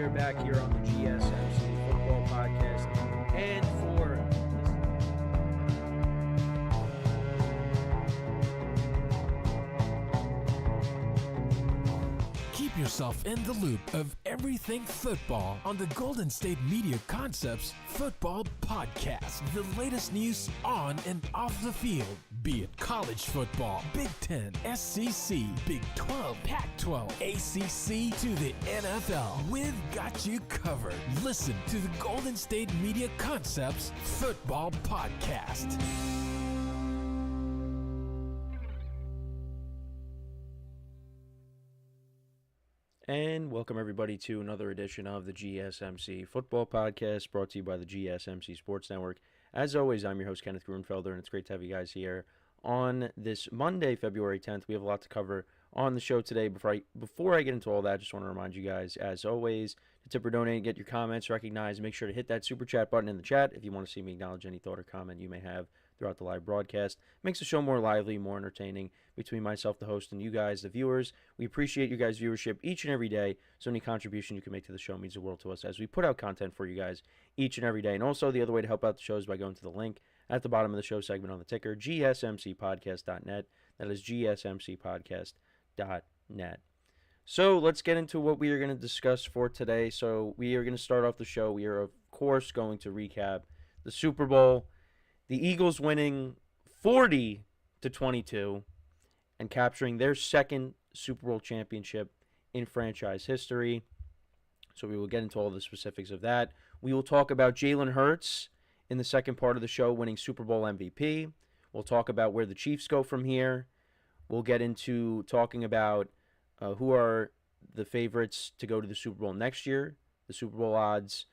are back here on the GSMC Football Podcast. And for keep yourself in the loop of everything football on the Golden State Media Concepts Football Podcast. The latest news on and off the field, be it college football, Big Ten, SEC, Big 12, Pac-12, ACC to the NFL. We've got you covered. Listen to the Golden State Media Concepts Football Podcast. And welcome everybody to another edition of the GSMC Football Podcast, brought to you by the GSMC Sports Network. As always, I'm your host, Kenneth Grunfelder, and it's great to have you guys here on this Monday, February 10th. We have a lot to cover on the show today. Before I get into all that, I just want to remind you guys, as always, to tip or donate, get your comments recognized. Make sure to hit that super chat button in the chat if you want to see me acknowledge any thought or comment you may have throughout the live broadcast. Makes the show more lively, more entertaining between myself, the host, and you guys, the viewers. We appreciate you guys' viewership each and every day, so any contribution you can make to the show means the world to us as we put out content for you guys each and every day. And also, the other way to help out the show is by going to the link at the bottom of the show segment on the ticker, GSMCPodcast.net. That is GSMCPodcast.net. So let's get into what we are going to discuss for today. So we are going to start off the show. We are, of course, going to recap the Super Bowl. The Eagles winning 40-22 and capturing their second Super Bowl championship in franchise history. So we will get into all the specifics of that. We will talk about Jalen Hurts in the second part of the show winning Super Bowl MVP. We'll talk about where the Chiefs go from here. We'll get into talking about who are the favorites to go to the Super Bowl next year, the Super Bowl odds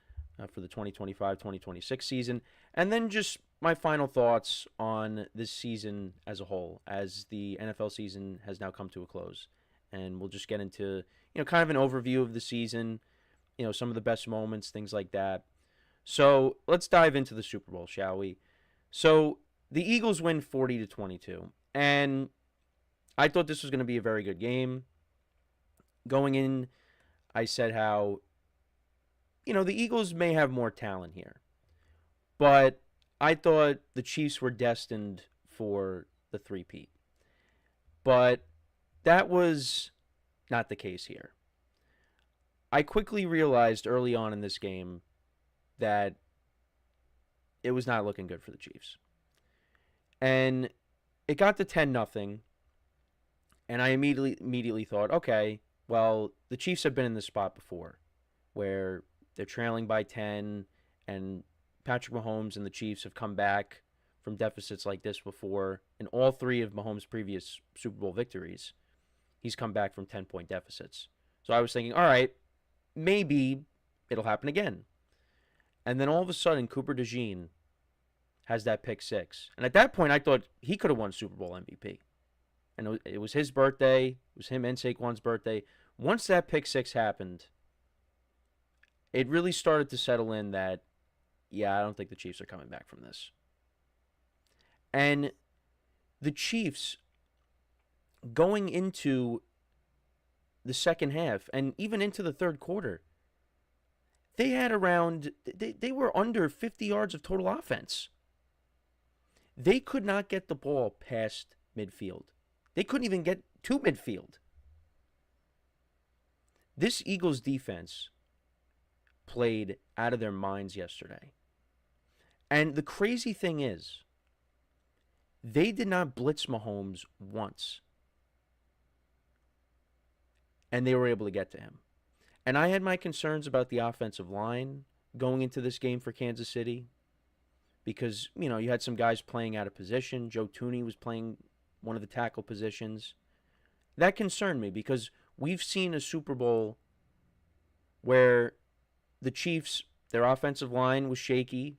for the 2025-2026 season, and then just my final thoughts on this season as a whole, as the NFL season has now come to a close. And we'll just get into, kind of an overview of the season, some of the best moments, things like that. So let's dive into the Super Bowl, shall we? So the Eagles win 40-22, and I thought this was going to be a very good game. Going in, I said how, the Eagles may have more talent here, but I thought the Chiefs were destined for the three-peat. But that was not the case here. I quickly realized early on in this game that it was not looking good for the Chiefs. And it got to 10-0, and I immediately thought, okay, well, the Chiefs have been in this spot before where they're trailing by 10 and Patrick Mahomes and the Chiefs have come back from deficits like this before. In all three of Mahomes' previous Super Bowl victories, he's come back from 10-point deficits. So I was thinking, all right, maybe it'll happen again. And then all of a sudden, Cooper DeJean has that pick six. And at that point, I thought he could have won Super Bowl MVP. And it was his birthday. It was him and Saquon's birthday. Once that pick six happened, it really started to settle in that, yeah, I don't think the Chiefs are coming back from this. And the Chiefs, going into the second half and even into the third quarter, they were under 50 yards of total offense. They could not get the ball past midfield. They couldn't even get to midfield. This Eagles defense played out of their minds yesterday. And the crazy thing is, they did not blitz Mahomes once. And they were able to get to him. And I had my concerns about the offensive line going into this game for Kansas City. Because, you had some guys playing out of position. Joe Thuney was playing one of the tackle positions. That concerned me because we've seen a Super Bowl where the Chiefs, their offensive line was shaky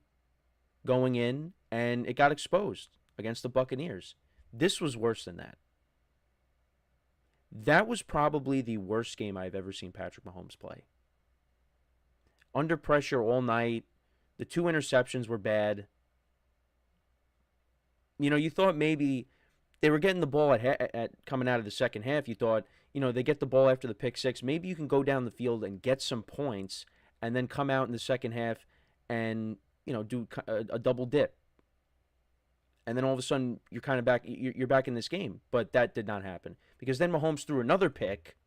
going in, and it got exposed against the Buccaneers. This was worse than that. That was probably the worst game I've ever seen Patrick Mahomes play. Under pressure all night. The 2 interceptions were bad. You thought maybe they were getting the ball at coming out of the second half. You thought, they get the ball after the pick six. Maybe you can go down the field and get some points, and then come out in the second half and do a double dip. And then all of a sudden you're kind of back. You're back in this game, but that did not happen because then Mahomes threw another pick,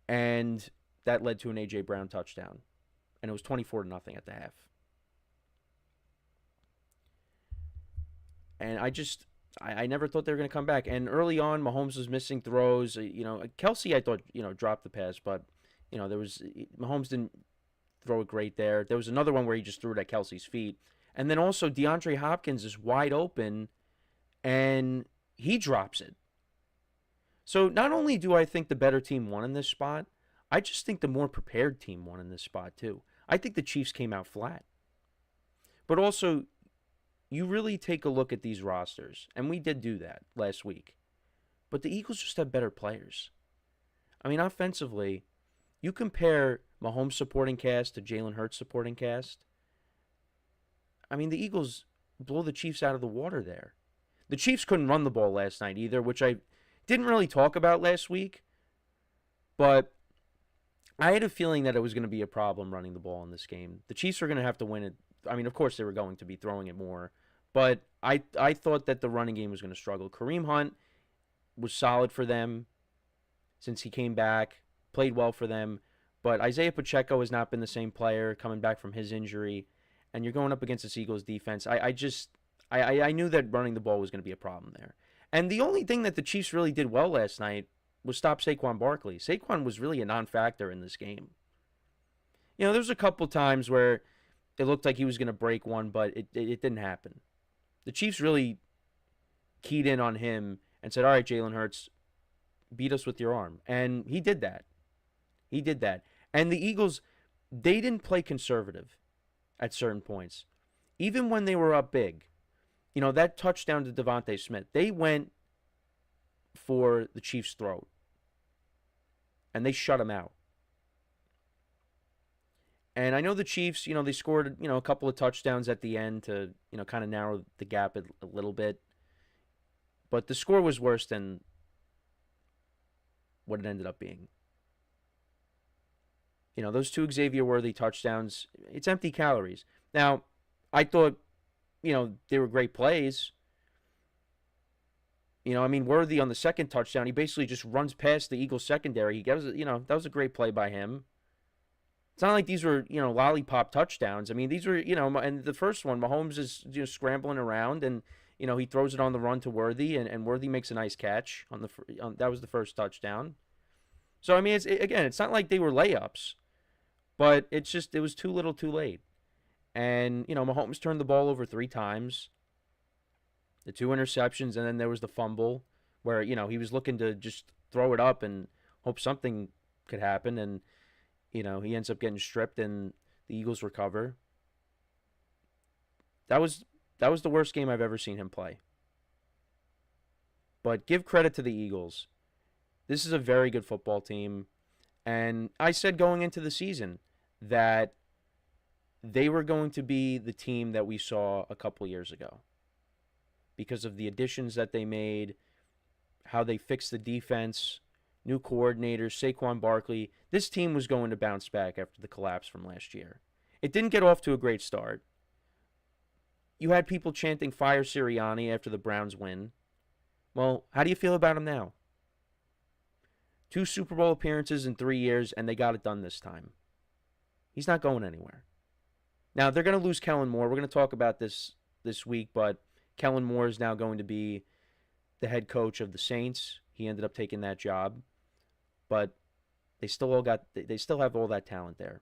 and that led to an A.J. Brown touchdown, and it was 24-0 at the half. And I never thought they were going to come back. And early on, Mahomes was missing throws. Kelsey, I thought, dropped the pass, but Mahomes didn't throw it great there. There was another one where he just threw it at Kelsey's feet. And then also DeAndre Hopkins is wide open, and he drops it. So not only do I think the better team won in this spot, I just think the more prepared team won in this spot too. I think the Chiefs came out flat. But also, you really take a look at these rosters, and we did do that last week. But the Eagles just have better players. I mean, offensively, you compare Mahomes' supporting cast to Jalen Hurts' supporting cast. I mean, the Eagles blow the Chiefs out of the water there. The Chiefs couldn't run the ball last night either, which I didn't really talk about last week. But I had a feeling that it was going to be a problem running the ball in this game. The Chiefs were going to have to win it. I mean, of course, they were going to be throwing it more. But I thought that the running game was going to struggle. Kareem Hunt was solid for them since he came back, played well for them. But Isaiah Pacheco has not been the same player coming back from his injury. And you're going up against this Eagles defense. I knew that running the ball was going to be a problem there. And the only thing that the Chiefs really did well last night was stop Saquon Barkley. Saquon was really a non-factor in this game. There was a couple times where it looked like he was going to break one, but it didn't happen. The Chiefs really keyed in on him and said, all right, Jalen Hurts, beat us with your arm. And he did that. And the Eagles, they didn't play conservative at certain points. Even when they were up big, that touchdown to Devontae Smith, they went for the Chiefs' throat. And they shut him out. And I know the Chiefs, they scored, a couple of touchdowns at the end to, kind of narrow the gap a little bit. But the score was worse than what it ended up being. Those two Xavier Worthy touchdowns, it's empty calories. Now, I thought, they were great plays. Worthy on the second touchdown, he basically just runs past the Eagles secondary. That was a great play by him. It's not like these were, lollipop touchdowns. I mean, these were, and the first one, Mahomes is scrambling around, and he throws it on the run to Worthy, and Worthy makes a nice catch that was the first touchdown. So I mean, it's not like they were layups, but it was too little, too late, and Mahomes turned the ball over 3 times, the 2 interceptions, and then there was the fumble where he was looking to just throw it up and hope something could happen, and he ends up getting stripped, and the Eagles recover. That was the worst game I've ever seen him play. But give credit to the Eagles. This is a very good football team. And I said going into the season that they were going to be the team that we saw a couple years ago because of the additions that they made, how they fixed the defense, new coordinators, Saquon Barkley. This team was going to bounce back after the collapse from last year. It didn't get off to a great start. You had people chanting "Fire Sirianni" after the Browns win. Well, how do you feel about him now? 2 Super Bowl appearances in 3 years, and they got it done this time. He's not going anywhere. Now, they're going to lose Kellen Moore. We're going to talk about this week, but Kellen Moore is now going to be the head coach of the Saints. He ended up taking that job. But they still have all that talent there.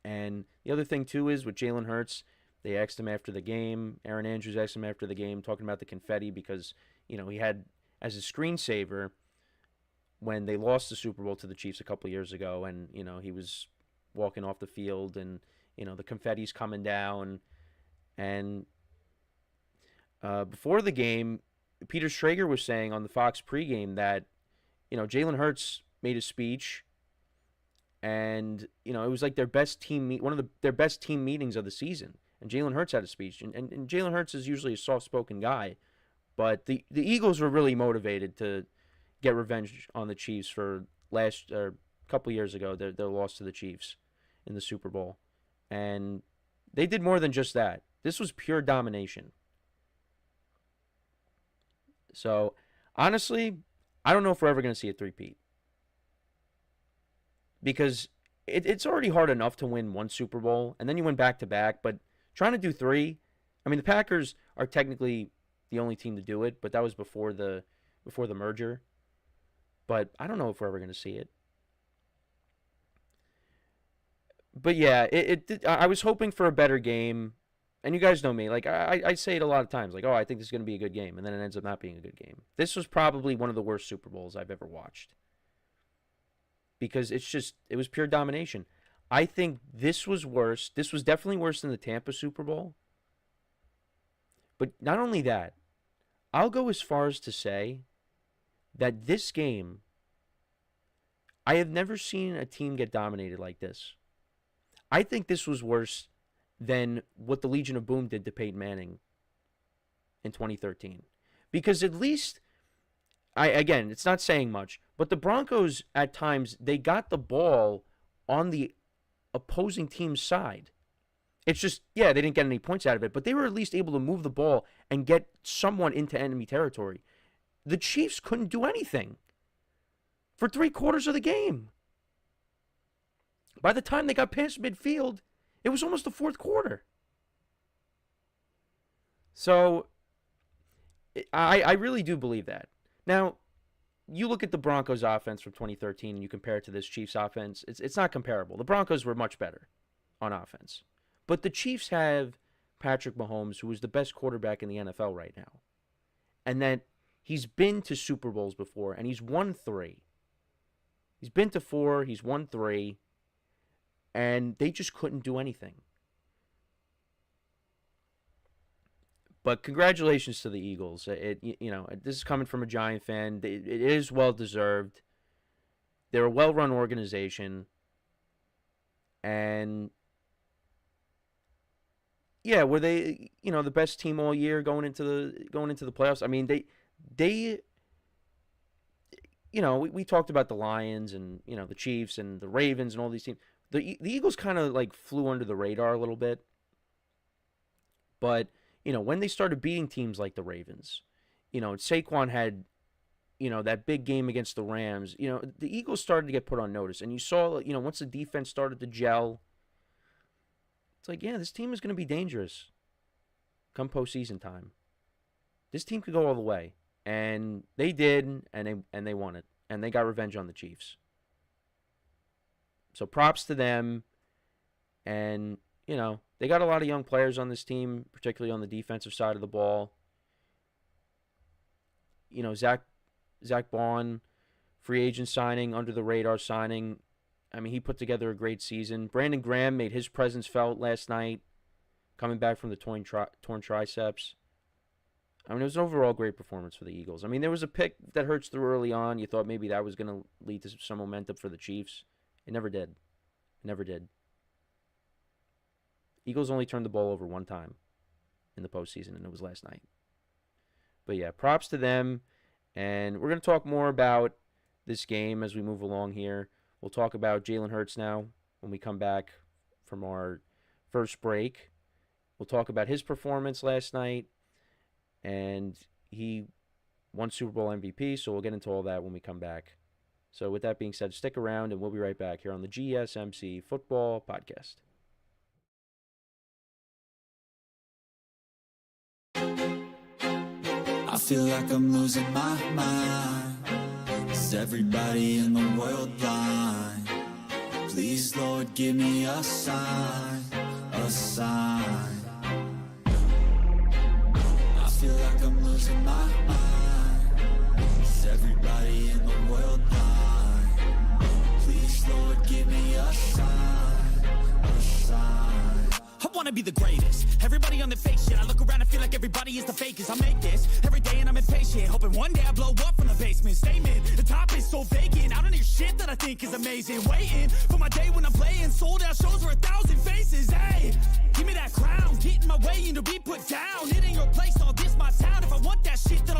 And the other thing, too, is with Jalen Hurts, they asked him after the game. Aaron Andrews asked him after the game, talking about the confetti because, he had as a screensaver when they lost the Super Bowl to the Chiefs a couple years ago, and, he was walking off the field and, the confetti's coming down. And before the game, Peter Schrager was saying on the Fox pregame that, Jalen Hurts made a speech, and, it was like their best team one of their best team meetings of the season. And Jalen Hurts had a speech, and Jalen Hurts is usually a soft-spoken guy, But the Eagles were really motivated to get revenge on the Chiefs for a couple years ago, their loss to the Chiefs in the Super Bowl. And they did more than just that. This was pure domination. So, honestly, I don't know if we're ever going to see a three-peat. Because it's already hard enough to win one Super Bowl, and then you win back-to-back. But trying to do three, I mean, the Packers are technically the only team to do it, but that was before the merger. But I don't know if we're ever going to see it. But yeah, I was hoping for a better game. And you guys know me. Like, I say it a lot of times. Like, oh, I think this is going to be a good game. And then it ends up not being a good game. This was probably one of the worst Super Bowls I've ever watched. Because it was pure domination. I think this was worse. This was definitely worse than the Tampa Super Bowl. But not only that, I'll go as far as to say that this game, I have never seen a team get dominated like this. I think this was worse than what the Legion of Boom did to Peyton Manning in 2013. Because at least, again, it's not saying much, but the Broncos, at times, they got the ball on the opposing team's side. It's just, yeah, they didn't get any points out of it, but they were at least able to move the ball and get someone into enemy territory. The Chiefs couldn't do anything for 3/4 of the game. By the time they got past midfield, it was almost the fourth quarter. So, I really do believe that. Now, you look at the Broncos offense from 2013 and you compare it to this Chiefs offense, it's not comparable. The Broncos were much better on offense. But the Chiefs have Patrick Mahomes, who is the best quarterback in the NFL right now. And that he's been to Super Bowls before, and he's won 3. He's been to 4, he's won 3, and they just couldn't do anything. But congratulations to the Eagles. This is coming from a Giant fan. It is well-deserved. They're a well-run organization. And yeah, were they, the best team all year going into the playoffs? I mean, they we talked about the Lions and, the Chiefs and the Ravens and all these teams. The Eagles kind of like flew under the radar a little bit. But, when they started beating teams like the Ravens, Saquon had, that big game against the Rams, the Eagles started to get put on notice. And you saw, once the defense started to gel, it's like, yeah, this team is going to be dangerous come postseason time. This team could go all the way. And they did, and they won it. And they got revenge on the Chiefs. So props to them. And, they got a lot of young players on this team, particularly on the defensive side of the ball. Zach Bond, free agent signing, under the radar signing. I mean, he put together a great season. Brandon Graham made his presence felt last night, coming back from the torn triceps. I mean, it was an overall great performance for the Eagles. I mean, there was a pick that Hurts threw early on. You thought maybe that was going to lead to some momentum for the Chiefs. It never did. It never did. Eagles only turned the ball over one time in the postseason, and it was last night. But yeah, props to them. And we're going to talk more about this game as we move along here. We'll talk about Jalen Hurts now when we come back from our first break. We'll talk about his performance last night. And he won Super Bowl MVP, so we'll get into all that when we come back. So with that being said, stick around, and we'll be right back here on the GSMC Football Podcast. I feel like I'm losing my mind. Is everybody in the world blind? Please, Lord, give me a sign, a sign. I feel like I'm losing my mind. Is everybody in the world blind? Please, Lord, give me a sign, a sign. I wanna be the greatest. Everybody on the fake shit. I look around and feel like everybody is the fakest. I make this every day and I'm impatient, hoping one day I blow up from the basement. Statement, the top is so vacant. I don't hear shit that I think is amazing. Waiting for my day when I'm playing sold out shows for 1,000 faces. Hey, give me that crown, get in my way and to be put down. It ain't your place, all this my town. If I want that shit, then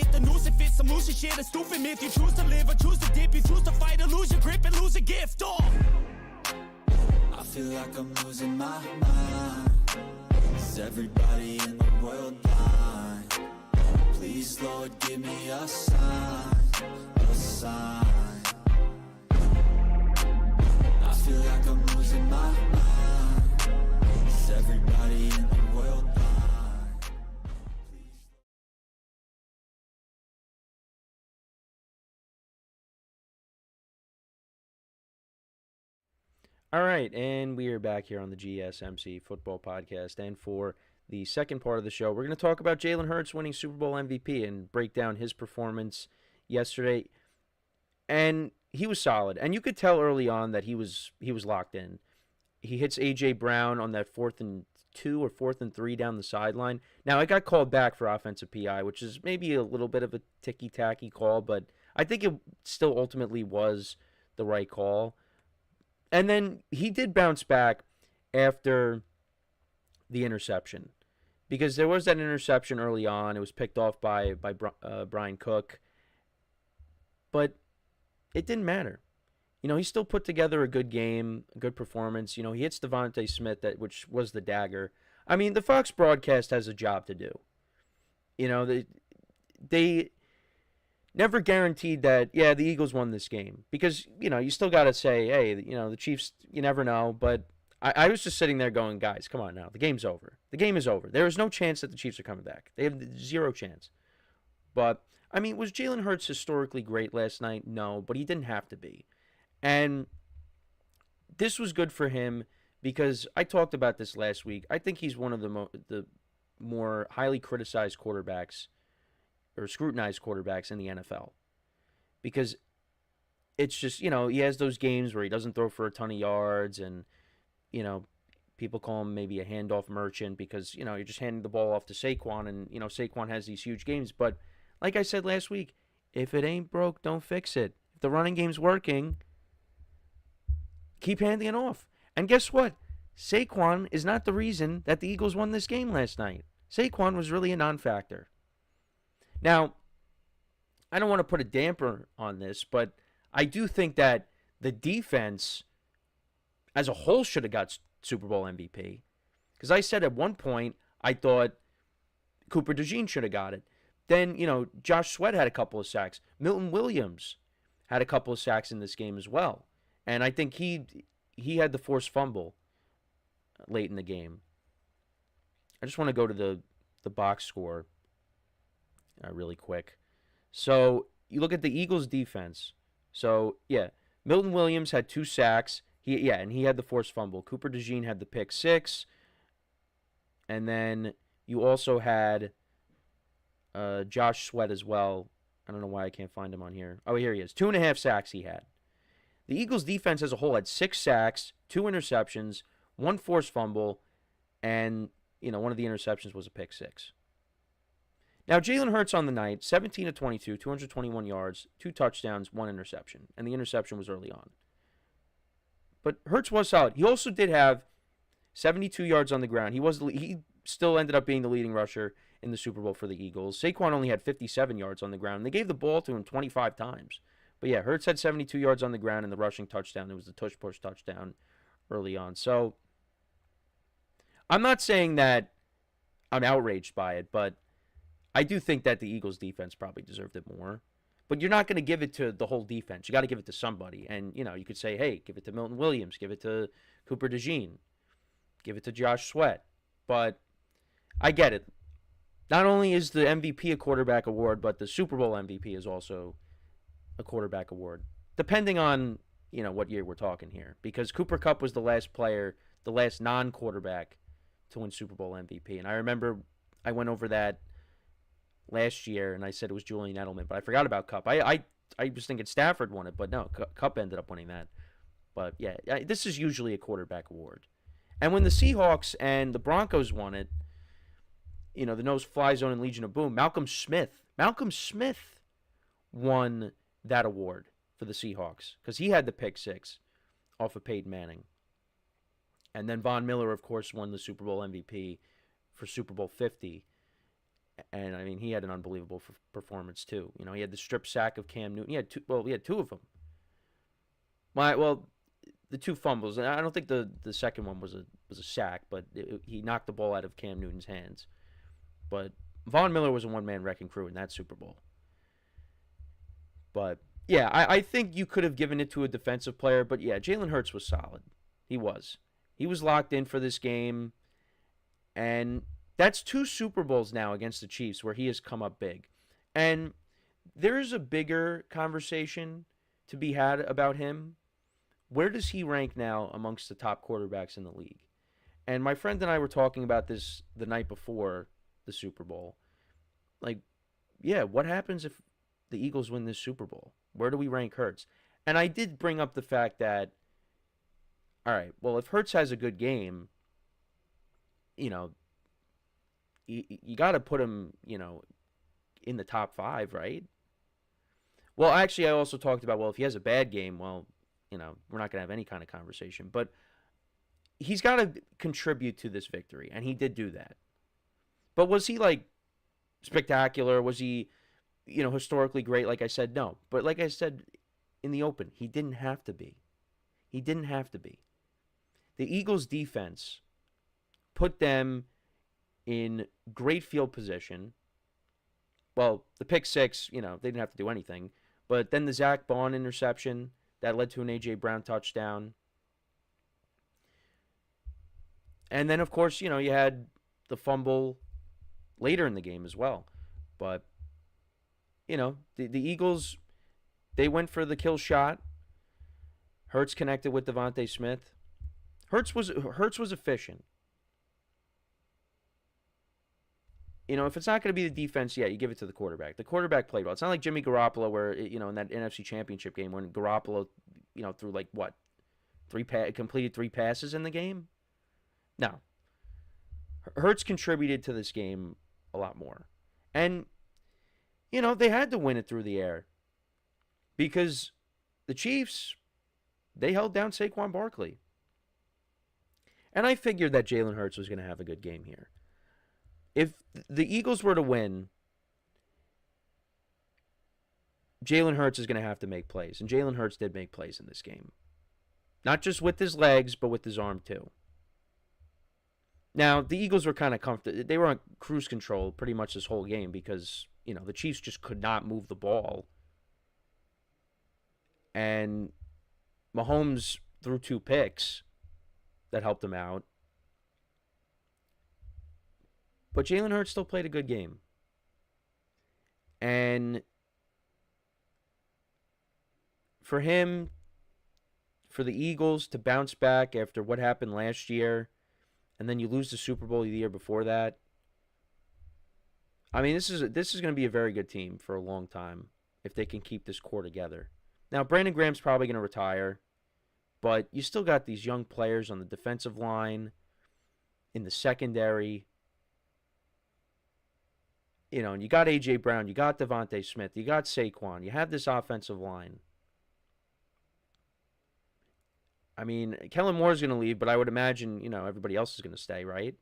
hit the noose if it's some lucid shit, a stupid myth. You choose to live or choose to dip, you choose to fight or lose your grip and lose a gift. I feel like I'm losing my mind. Is everybody in the world blind? Please, Lord, give me a sign, a sign. I feel like I'm losing my mind. Is everybody in the world blind? Please. All right, and we are back here on the GSMC Football Podcast. And for the second part of the show, we're going to talk about Jalen Hurts winning Super Bowl MVP and break down his performance yesterday. And he was solid. And you could tell early on that he was locked in. He hits A.J. Brown on that 4th and 2 or 4th and 3 down the sideline. Now, it got called back for offensive PI, which is maybe a little bit of a ticky-tacky call, but I think it still ultimately was the right call. And then he did bounce back after the interception, because there was that interception early on. It was picked off by Brian Cook, but it didn't matter. He still put together a good game, a good performance. He hits Devontae Smith, which was the dagger. I mean, the Fox broadcast has a job to do. They never guaranteed that, yeah, the Eagles won this game. Because, you still got to say, hey, the Chiefs, you never know. But I was just sitting there going, guys, come on now. The game's over. The game is over. There is no chance that the Chiefs are coming back. They have zero chance. But, I mean, was Jalen Hurts historically great last night? No, but he didn't have to be. And this was good for him because I talked about this last week. I think he's one of the more highly criticized quarterbacks or scrutinized quarterbacks in the NFL, because it's just, he has those games where he doesn't throw for a ton of yards, and, people call him maybe a handoff merchant because, you're just handing the ball off to Saquon, and, Saquon has these huge games. But like I said last week, if it ain't broke, don't fix it. If the running game's working, keep handing it off. And guess what? Saquon is not the reason that the Eagles won this game last night. Saquon was really a non-factor. Now, I don't want to put a damper on this, but I do think that the defense as a whole should have got Super Bowl MVP. Because I said at one point, I thought Cooper DeJean should have got it. Then, Josh Sweat had a couple of sacks. Milton Williams had a couple of sacks in this game as well. And I think he had the forced fumble late in the game. I just want to go to the box score really quick. So you look at the Eagles' defense. So, yeah, Milton Williams had 2 sacks. And he had the forced fumble. Cooper DeJean had the pick 6. And then you also had Josh Sweat as well. I don't know why I can't find him on here. Oh, here he is. 2.5 sacks he had. The Eagles' defense as a whole had 6 sacks, 2 interceptions, 1 forced fumble, and, one of the interceptions was a pick 6. Now, Jalen Hurts on the night, 17 of 22, 221 yards, 2 touchdowns, 1 interception. And the interception was early on. But Hurts was solid. He also did have 72 yards on the ground. He still ended up being the leading rusher in the Super Bowl for the Eagles. Saquon only had 57 yards on the ground. They gave the ball to him 25 times. But yeah, Hurts had 72 yards on the ground in the rushing touchdown. It was the tush-push touchdown early on. So I'm not saying that I'm outraged by it, but I do think that the Eagles' defense probably deserved it more. But you're not going to give it to the whole defense. You got to give it to somebody. And, you could say, hey, give it to Milton Williams. Give it to Cooper DeJean. Give it to Josh Sweat. But I get it. Not only is the MVP a quarterback award, but the Super Bowl MVP is also a quarterback award. Depending on, what year we're talking here. Because Cooper Kupp was the last player, the last non-quarterback to win Super Bowl MVP. And I remember I went over that last year, and I said it was Julian Edelman, but I forgot about Kupp. I was thinking Stafford won it, but no, Kupp ended up winning that. But yeah, this is usually a quarterback award. And when the Seahawks and the Broncos won it, the no-fly zone and Legion of Boom, Malcolm Smith won that award for the Seahawks because he had the pick 6 off of Peyton Manning. And then Von Miller, of course, won the Super Bowl MVP for Super Bowl 50. And I mean, he had an unbelievable performance too. You know, he had the strip sack of Cam Newton. He had two. Well, he had two of them. Well, the two fumbles. And I don't think the second one was a sack, but he knocked the ball out of Cam Newton's hands. But Von Miller was a one-man wrecking crew in that Super Bowl. But yeah, I think you could have given it to a defensive player. But yeah, Jalen Hurts was solid. He was. He was locked in for this game, and that's 2 Super Bowls now against the Chiefs where he has come up big. And there's a bigger conversation to be had about him. Where does he rank now amongst the top quarterbacks in the league? And my friend and I were talking about this the night before the Super Bowl. Like, yeah, what happens if the Eagles win this Super Bowl? Where do we rank Hurts? And I did bring up the fact that, all right, well, if Hurts has a good game, you know, you got to put him, you know, in the top 5, right? Well, actually, I also talked about, well, if he has a bad game, well, you know, we're not going to have any kind of conversation. But he's got to contribute to this victory, and he did do that. But was he, like, spectacular? Was he, you know, historically great? Like I said, no. But like I said in the open, he didn't have to be. He didn't have to be. The Eagles' defense put them in great field position. Well, the pick six, you know, they didn't have to do anything. But then the Zach Bond interception, that led to an A.J. Brown touchdown. And then, of course, you know, you had the fumble later in the game as well. But, you know, the Eagles, they went for the kill shot. Hurts connected with Devontae Smith. Hurts was efficient. You know, if it's not going to be the defense, yeah, you give it to the quarterback. The quarterback played well. It's not like Jimmy Garoppolo where, you know, in that NFC Championship game when Garoppolo, you know, threw like, what, completed 3 passes in the game? No. Hurts contributed to this game a lot more. And, you know, they had to win it through the air because the Chiefs, they held down Saquon Barkley. And I figured that Jalen Hurts was going to have a good game here. If the Eagles were to win, Jalen Hurts is going to have to make plays. And Jalen Hurts did make plays in this game. Not just with his legs, but with his arm too. Now, the Eagles were kind of comfortable. They were on cruise control pretty much this whole game because, you know, the Chiefs just could not move the ball. And Mahomes threw 2 picks that helped him out. But Jalen Hurts still played a good game. And for him, for the Eagles to bounce back after what happened last year, and then you lose the Super Bowl the year before that, I mean, this is going to be a very good team for a long time if they can keep this core together. Now, Brandon Graham's probably going to retire, but you still got these young players on the defensive line, in the secondary. You know, and you got A.J. Brown, you got Devontae Smith, you got Saquon, you have this offensive line. I mean, Kellen Moore's going to leave, but I would imagine, you know, everybody else is going to stay, right?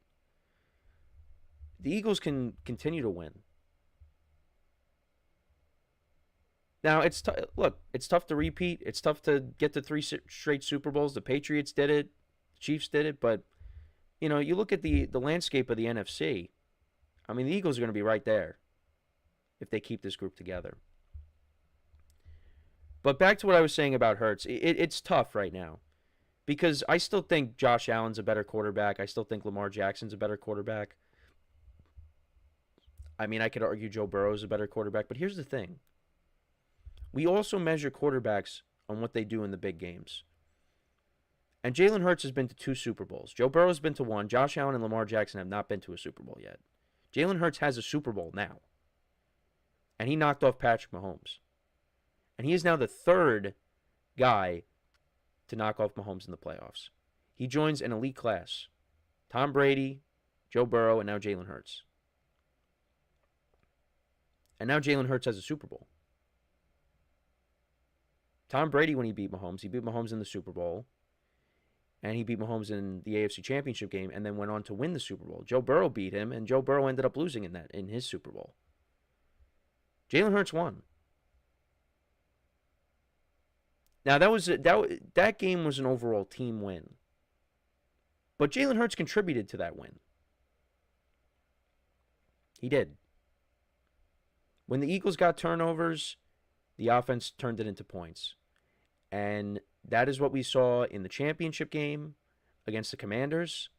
The Eagles can continue to win. Now, it's tough to repeat. It's tough to get to 3 straight Super Bowls. The Patriots did it. The Chiefs did it. But, you know, you look at the landscape of the NFC. I mean, the Eagles are going to be right there if they keep this group together. But back to what I was saying about Hurts. It's tough right now because I still think Josh Allen's a better quarterback. I still think Lamar Jackson's a better quarterback. I mean, I could argue Joe Burrow's a better quarterback. But here's the thing. We also measure quarterbacks on what they do in the big games. And Jalen Hurts has been to 2 Super Bowls. Joe Burrow's been to 1. Josh Allen and Lamar Jackson have not been to a Super Bowl yet. Jalen Hurts has a Super Bowl now. And he knocked off Patrick Mahomes. And he is now the 3rd guy to knock off Mahomes in the playoffs. He joins an elite class. Tom Brady, Joe Burrow, and now Jalen Hurts. And now Jalen Hurts has a Super Bowl. Tom Brady, when he beat Mahomes in the Super Bowl. and he beat Mahomes in the AFC Championship game and then went on to win the Super Bowl. Joe Burrow beat him, and Joe Burrow ended up losing in his Super Bowl. Jalen Hurts won. Now, that game was an overall team win. But Jalen Hurts contributed to that win. He did. When the Eagles got turnovers, the offense turned it into points. And that is what we saw in the championship game against the Commanders.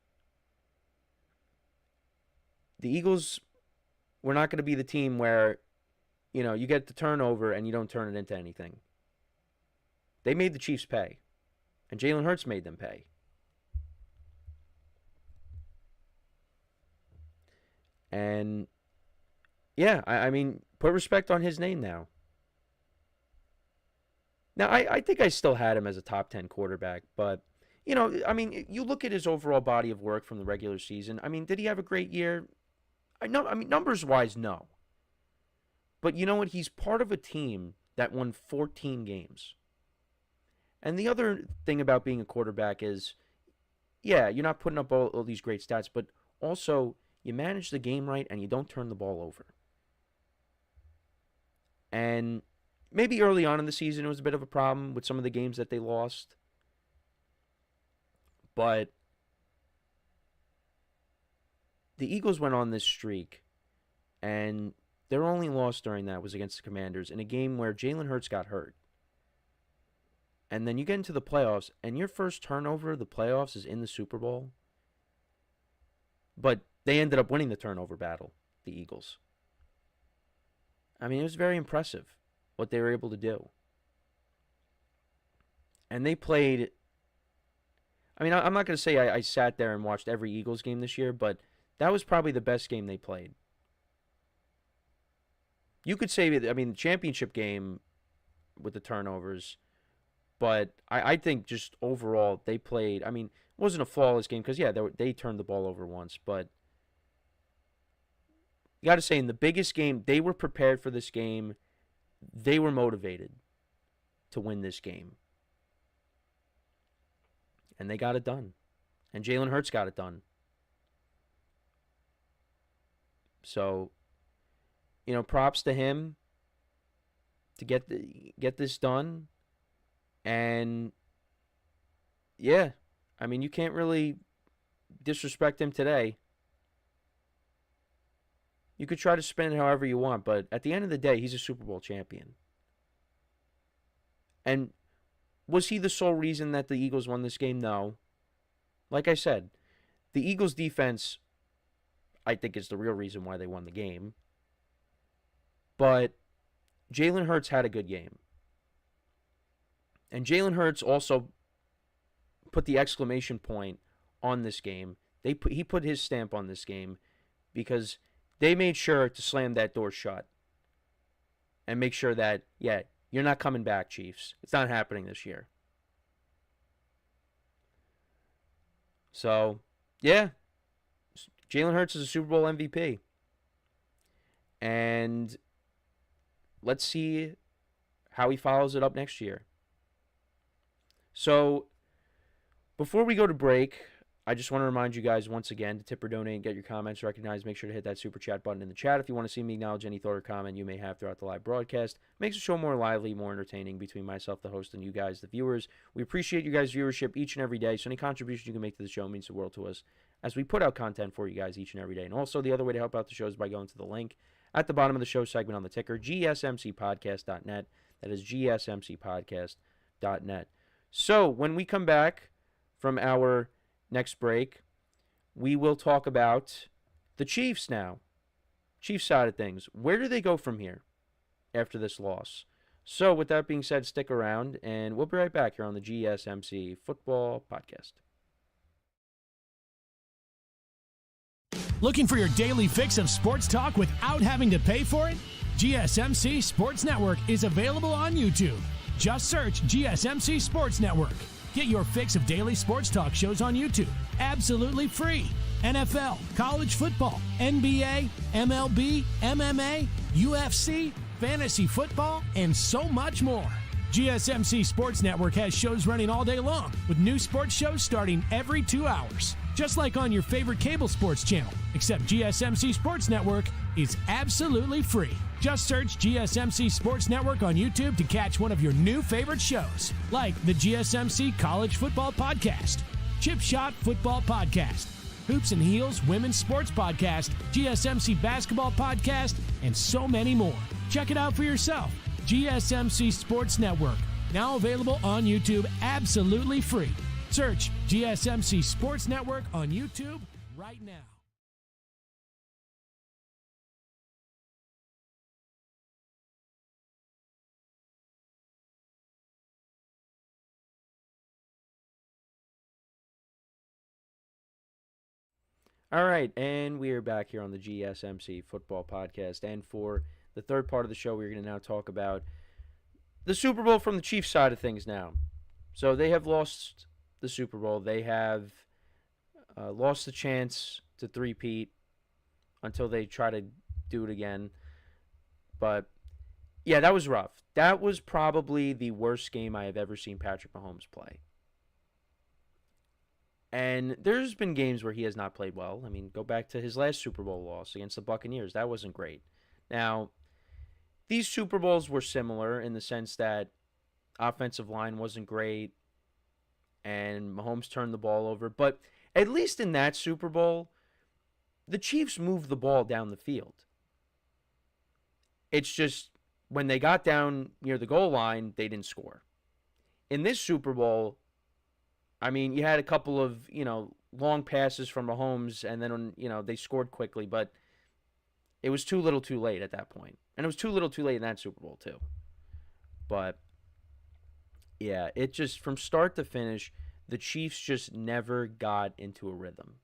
The Eagles were not going to be the team where, you get the turnover and you don't turn it into anything. They made the Chiefs pay. And Jalen Hurts made them pay. And, yeah, I mean, put respect on his name now. Now, I think I still had him as a top 10 quarterback, but, you look at his overall body of work from the regular season. I mean, did he have a great year? Numbers-wise, no. But you know what? He's part of a team that won 14 games. And the other thing about being a quarterback is, yeah, you're not putting up all these great stats, but also you manage the game right and you don't turn the ball over. And maybe early on in the season it was a bit of a problem with some of the games that they lost. But the Eagles went on this streak, and their only loss during that was against the Commanders in a game where Jalen Hurts got hurt. And then you get into the playoffs, and your first turnover of the playoffs is in the Super Bowl. But they ended up winning the turnover battle, the Eagles. I mean, it was very impressive what they were able to do. And they played... I mean, I'm not going to say I sat there and watched every Eagles game this year, but that was probably the best game they played. You could say, the championship game with the turnovers, but I think just overall they played, it wasn't a flawless game because, yeah, they turned the ball over once, but you got to say, in the biggest game, they were prepared for this game. They were motivated to win this game. And they got it done. And Jalen Hurts got it done. So, props to him to get this done. And, yeah, you can't really disrespect him today. You could try to spin it however you want, but at the end of the day, he's a Super Bowl champion. And was he the sole reason that the Eagles won this game? No. Like I said, the Eagles' defense, I think, is the real reason why they won the game. But Jalen Hurts had a good game. And Jalen Hurts also put the exclamation point on this game. He put his stamp on this game because they made sure to slam that door shut and make sure that, yeah, you're not coming back, Chiefs. It's not happening this year. So, yeah, Jalen Hurts is a Super Bowl MVP. And let's see how he follows it up next year. So, before we go to break, I just want to remind you guys once again to tip or donate and get your comments recognized. Make sure to hit that super chat button in the chat if you want to see me acknowledge any thought or comment you may have throughout the live broadcast. Makes the show more lively, more entertaining between myself, the host, and you guys, the viewers. We appreciate you guys' viewership each and every day, so any contribution you can make to the show means the world to us as we put out content for you guys each and every day. And also, the other way to help out the show is by going to the link at the bottom of the show segment on the ticker, GSMCPodcast.net. That is GSMCPodcast.net. So, when we come back from our next break, we will talk about the Chiefs now. Chiefs side of things. Where do they go from here after this loss? So, with that being said, stick around, and we'll be right back here on the GSMC Football Podcast. Looking for your daily fix of sports talk without having to pay for it? GSMC Sports Network is available on YouTube. Just search GSMC Sports Network. Get your fix of daily sports talk shows on YouTube, absolutely free. NFL, college football, NBA, MLB, MMA, UFC, fantasy football, and so much more. GSMC Sports Network has shows running all day long, with new sports shows starting every 2 hours. Just like on your favorite cable sports channel, except GSMC Sports Network is absolutely free. Just search GSMC Sports Network on YouTube to catch one of your new favorite shows, like the GSMC College Football Podcast, Chip Shot Football Podcast, Hoops and Heels Women's Sports Podcast, GSMC Basketball Podcast, and so many more. Check it out for yourself. GSMC Sports Network, now available on YouTube absolutely free. Search GSMC Sports Network on YouTube right now. All right, and we are back here on the GSMC Football Podcast. And for the third part of the show, we're going to now talk about the Super Bowl from the Chiefs side of things now. So they have lost the Super Bowl. They have lost the chance to three-peat until they try to do it again. But, yeah, that was rough. That was probably the worst game I have ever seen Patrick Mahomes play. And there's been games where he has not played well. I mean, go back to his last Super Bowl loss against the Buccaneers. That wasn't great. Now, these Super Bowls were similar in the sense that offensive line wasn't great and Mahomes turned the ball over. But at least in that Super Bowl, the Chiefs moved the ball down the field. It's just when they got down near the goal line, they didn't score. In this Super Bowl, I mean, you had a couple of, long passes from Mahomes, and then, they scored quickly, but it was too little too late at that point. And it was too little too late in that Super Bowl, too. But, yeah, it just, from start to finish, the Chiefs just never got into a rhythm.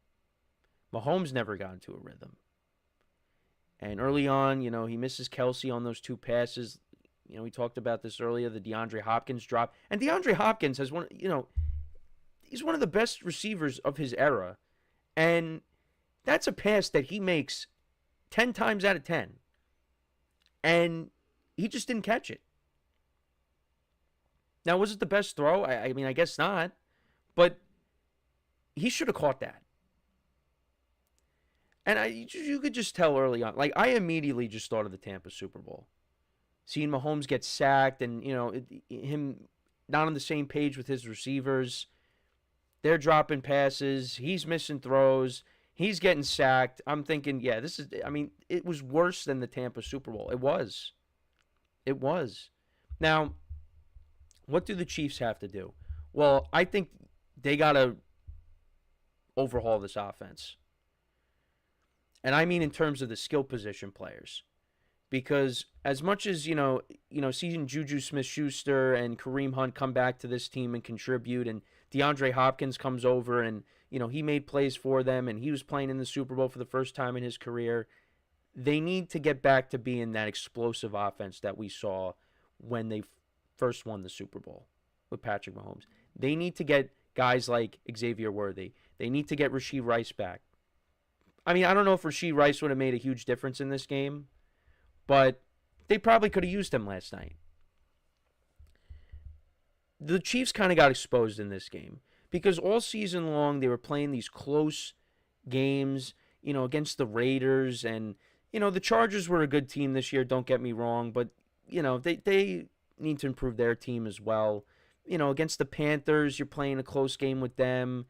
Mahomes never got into a rhythm. And early on, he misses Kelsey on those two passes. We talked about this earlier, the DeAndre Hopkins drop. And DeAndre Hopkins has one, he's one of the best receivers of his era. And that's a pass that he makes 10 times out of 10. And he just didn't catch it. Now, was it the best throw? I mean, I guess not. But he should have caught that. And you could just tell early on. Like, I immediately just thought of the Tampa Super Bowl. Seeing Mahomes get sacked and, him not on the same page with his receivers. They're dropping passes. He's missing throws. He's getting sacked. I'm thinking, yeah, it was worse than the Tampa Super Bowl. It was. It was. Now, what do the Chiefs have to do? Well, I think they got to overhaul this offense. And I mean in terms of the skill position players. Because as much as, seeing Juju Smith-Schuster and Kareem Hunt come back to this team and contribute, and DeAndre Hopkins comes over and, he made plays for them and he was playing in the Super Bowl for the first time in his career, they need to get back to being that explosive offense that we saw when they first won the Super Bowl with Patrick Mahomes. They need to get guys like Xavier Worthy. They need to get Rashee Rice back. I mean, I don't know if Rashee Rice would have made a huge difference in this game, but they probably could have used him last night. The Chiefs kind of got exposed in this game because all season long they were playing these close games, against the Raiders. And, the Chargers were a good team this year, don't get me wrong, but, they need to improve their team as well. Against the Panthers, you're playing a close game with them.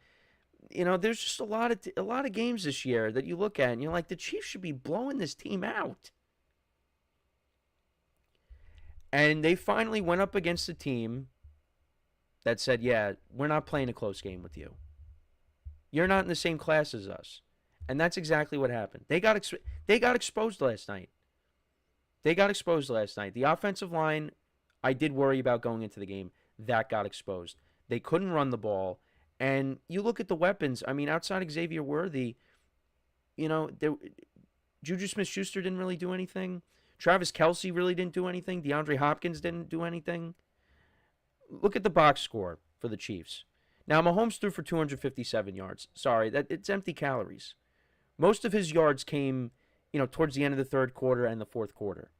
There's just a lot of games this year that you look at and you're like, the Chiefs should be blowing this team out. And they finally went up against a team that said, yeah, we're not playing a close game with you. You're not in the same class as us. And that's exactly what happened. They got exposed last night. The offensive line, I did worry about going into the game. That got exposed. They couldn't run the ball. And you look at the weapons. I mean, outside of Xavier Worthy, Juju Smith-Schuster didn't really do anything. Travis Kelce really didn't do anything. DeAndre Hopkins didn't do anything. Look at the box score for the Chiefs. Now, Mahomes threw for 257 yards. Sorry, it's empty calories. Most of his yards came, towards the end of the third quarter and the fourth quarter.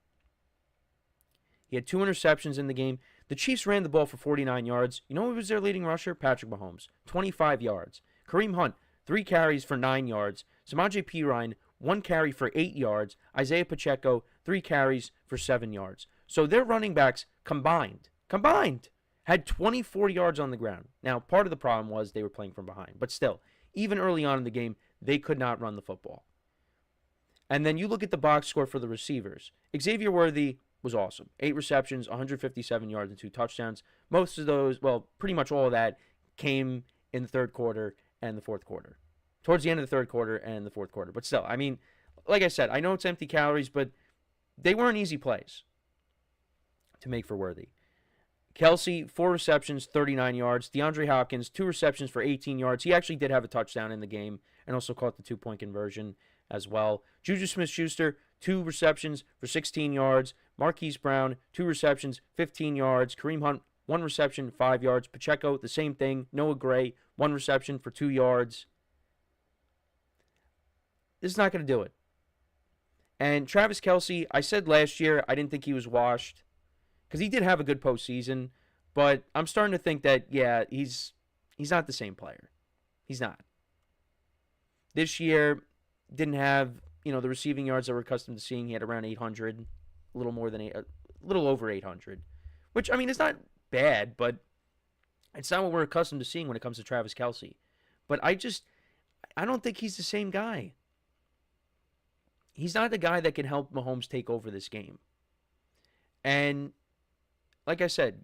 He had 2 interceptions in the game. The Chiefs ran the ball for 49 yards. You know who was their leading rusher? Patrick Mahomes, 25 yards. Kareem Hunt, 3 carries for 9 yards. Samaje Perine, 1 carry for 8 yards. Isaiah Pacheco, 3 carries for 7 yards. So their running backs combined, had 24 yards on the ground. Now, part of the problem was they were playing from behind. But still, even early on in the game, they could not run the football. And then you look at the box score for the receivers. Xavier Worthy was awesome. 8 receptions, 157 yards, and 2 touchdowns. Most of those, well, pretty much all of that came in the third quarter and the fourth quarter. Towards the end of the third quarter and the fourth quarter. But still, I mean, like I said, I know it's empty calories, but they weren't easy plays to make for Worthy. Kelsey, 4 receptions, 39 yards. DeAndre Hopkins, 2 receptions for 18 yards. He actually did have a touchdown in the game and also caught the 2-point conversion as well. Juju Smith-Schuster, 2 receptions for 16 yards. Marquise Brown, 2 receptions, 15 yards. Kareem Hunt, 1 reception, 5 yards. Pacheco, the same thing. Noah Gray, 1 reception for 2 yards. This is not going to do it. And Travis Kelce, I said last year I didn't think he was washed because he did have a good postseason, but I'm starting to think that, yeah, he's not the same player. He's not. This year, didn't have, the receiving yards that we're accustomed to seeing. He had around 800, a little over 800, which, I mean, it's not bad, but it's not what we're accustomed to seeing when it comes to Travis Kelce. But I don't think he's the same guy. He's not the guy that can help Mahomes take over this game. And like I said,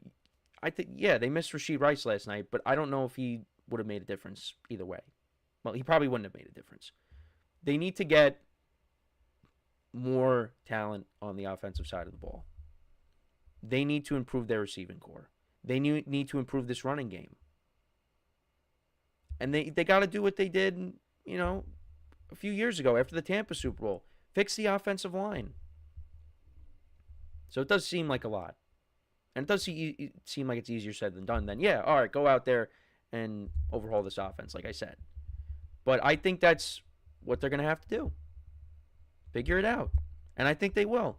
I think, yeah, they missed Rashee Rice last night, but I don't know if he would have made a difference either way. Well, he probably wouldn't have made a difference. They need to get more talent on the offensive side of the ball. They need to improve their receiving core. They need to improve this running game. And they got to do what they did, a few years ago after the Tampa Super Bowl. Fix the offensive line. So it does seem like a lot. And it does seem like it's easier said than done. Then, yeah, all right, go out there and overhaul this offense, like I said. But I think that's what they're going to have to do. Figure it out. And I think they will.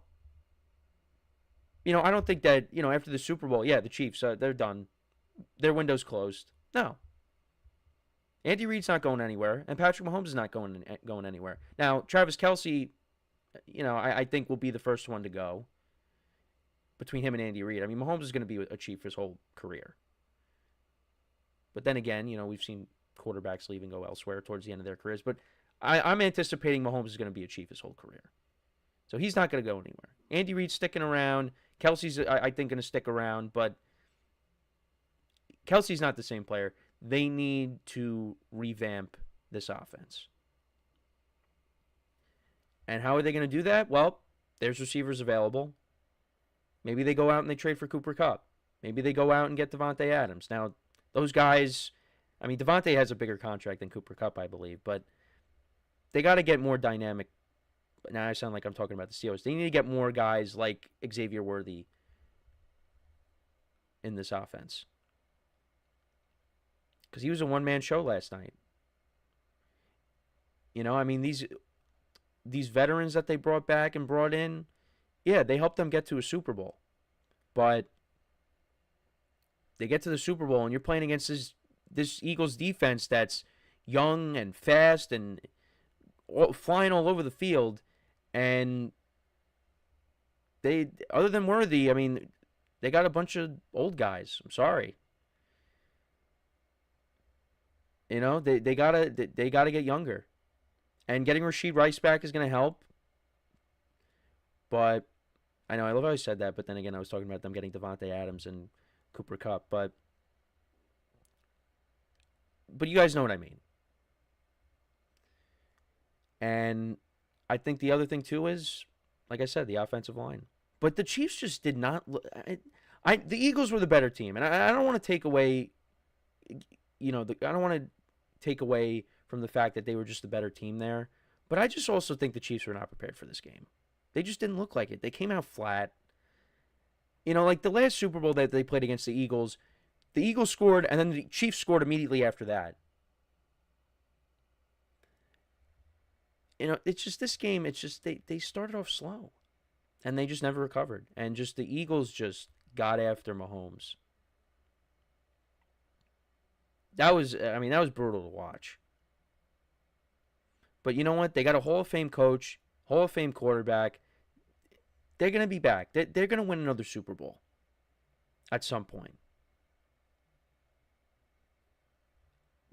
I don't think that, after the Super Bowl, yeah, the Chiefs, they're done. Their window's closed. No. Andy Reid's not going anywhere, and Patrick Mahomes is not going anywhere. Now, Travis Kelce, I think will be the first one to go between him and Andy Reid. I mean, Mahomes is going to be a Chief his whole career. But then again, we've seen quarterbacks leave and go elsewhere towards the end of their careers. But I'm anticipating Mahomes is going to be a Chief his whole career. So he's not going to go anywhere. Andy Reid's sticking around. Kelsey's, I think, going to stick around. But Kelsey's not the same player. They need to revamp this offense. And how are they going to do that? Well, there's receivers available. Maybe they go out and they trade for Cooper Kupp. Maybe they go out and get Devontae Adams. Now, those guys, I mean, Devontae has a bigger contract than Cooper Kupp, I believe, but they got to get more dynamic. Now I sound like I'm talking about the Steelers. They need to get more guys like Xavier Worthy in this offense. Because he was a one-man show last night. I mean, these veterans that they brought back and brought in, yeah, they helped them get to a Super Bowl. But they get to the Super Bowl, and you're playing against this Eagles defense that's young and fast and flying all over the field. And they, other than Worthy, I mean, they got a bunch of old guys. I'm sorry. They gotta get younger. And getting Rashee Rice back is going to help. But I know I love how I said that, but then again I was talking about them getting Devontae Adams and Cooper Kupp, but you guys know what I mean. And I think the other thing too is, like I said, the offensive line. But the Chiefs just did not look. The Eagles were the better team, and I don't want to take away. I don't want to take away from the fact that they were just the better team there. But I just also think the Chiefs were not prepared for this game. They just didn't look like it. They came out flat. Like the last Super Bowl that they played against the Eagles scored, and then the Chiefs scored immediately after that. It's just this game, it's just they started off slow. And they just never recovered. And just the Eagles just got after Mahomes. That was brutal to watch. But you know what? They got a Hall of Fame coach, Hall of Fame quarterback. They're going to be back. They're going to win another Super Bowl at some point.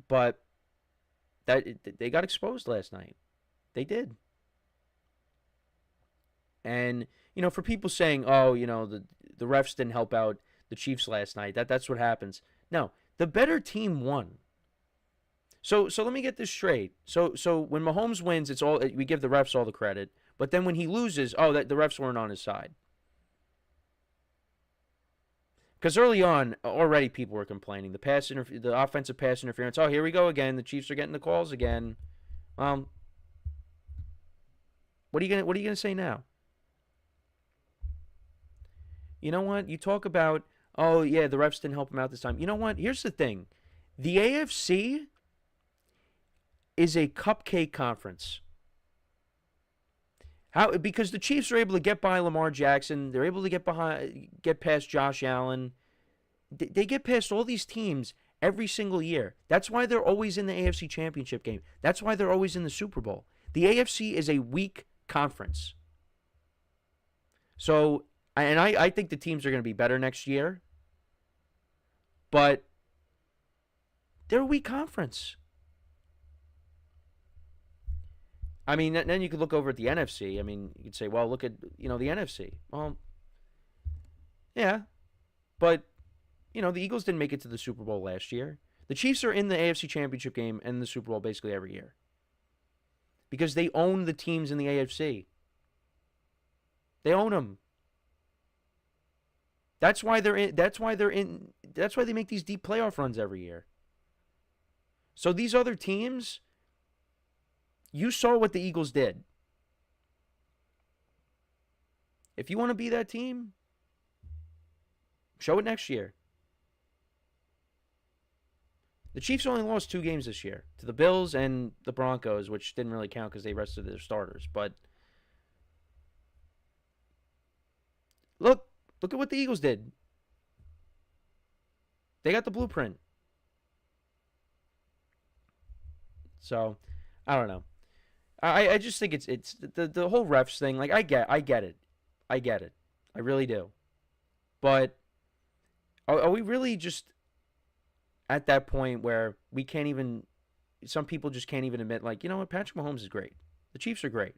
But they got exposed last night. They did. And, for people saying, oh, the refs didn't help out the Chiefs last night, that's what happens. No, the better team won. So let me get this straight. So when Mahomes wins, we give the refs all the credit. But then when he loses, the refs weren't on his side. Because early on, already people were complaining. The offensive pass interference. Oh, here we go again. The Chiefs are getting the calls again. What are you gonna say now? You know what? You talk about, oh yeah, the refs didn't help him out this time. You know what? Here's the thing. The AFC is a cupcake conference. Because the Chiefs are able to get by Lamar Jackson, they're able to get past Josh Allen. They get past all these teams every single year. That's why they're always in the AFC Championship game. That's why they're always in the Super Bowl. The AFC is a weak conference. So, and I think the teams are going to be better next year. But they're a weak conference. I mean, then you could look over at the NFC. I mean, you could say, well, look at, the NFC. Well, yeah. But, the Eagles didn't make it to the Super Bowl last year. The Chiefs are in the AFC Championship game and the Super Bowl basically every year. Because they own the teams in the AFC. They own them. That's why they make these deep playoff runs every year. So these other teams, you saw what the Eagles did. If you want to be that team, show it next year. The Chiefs only lost 2 games this year, to the Bills and the Broncos, which didn't really count because they rested their starters. But look at what the Eagles did. They got the blueprint. So, I don't know. I just think it's the whole refs thing. Like, I get it. I really do. But are we really just at that point where we can't even, some people just can't even admit, like, you know what, Patrick Mahomes is great. The Chiefs are great.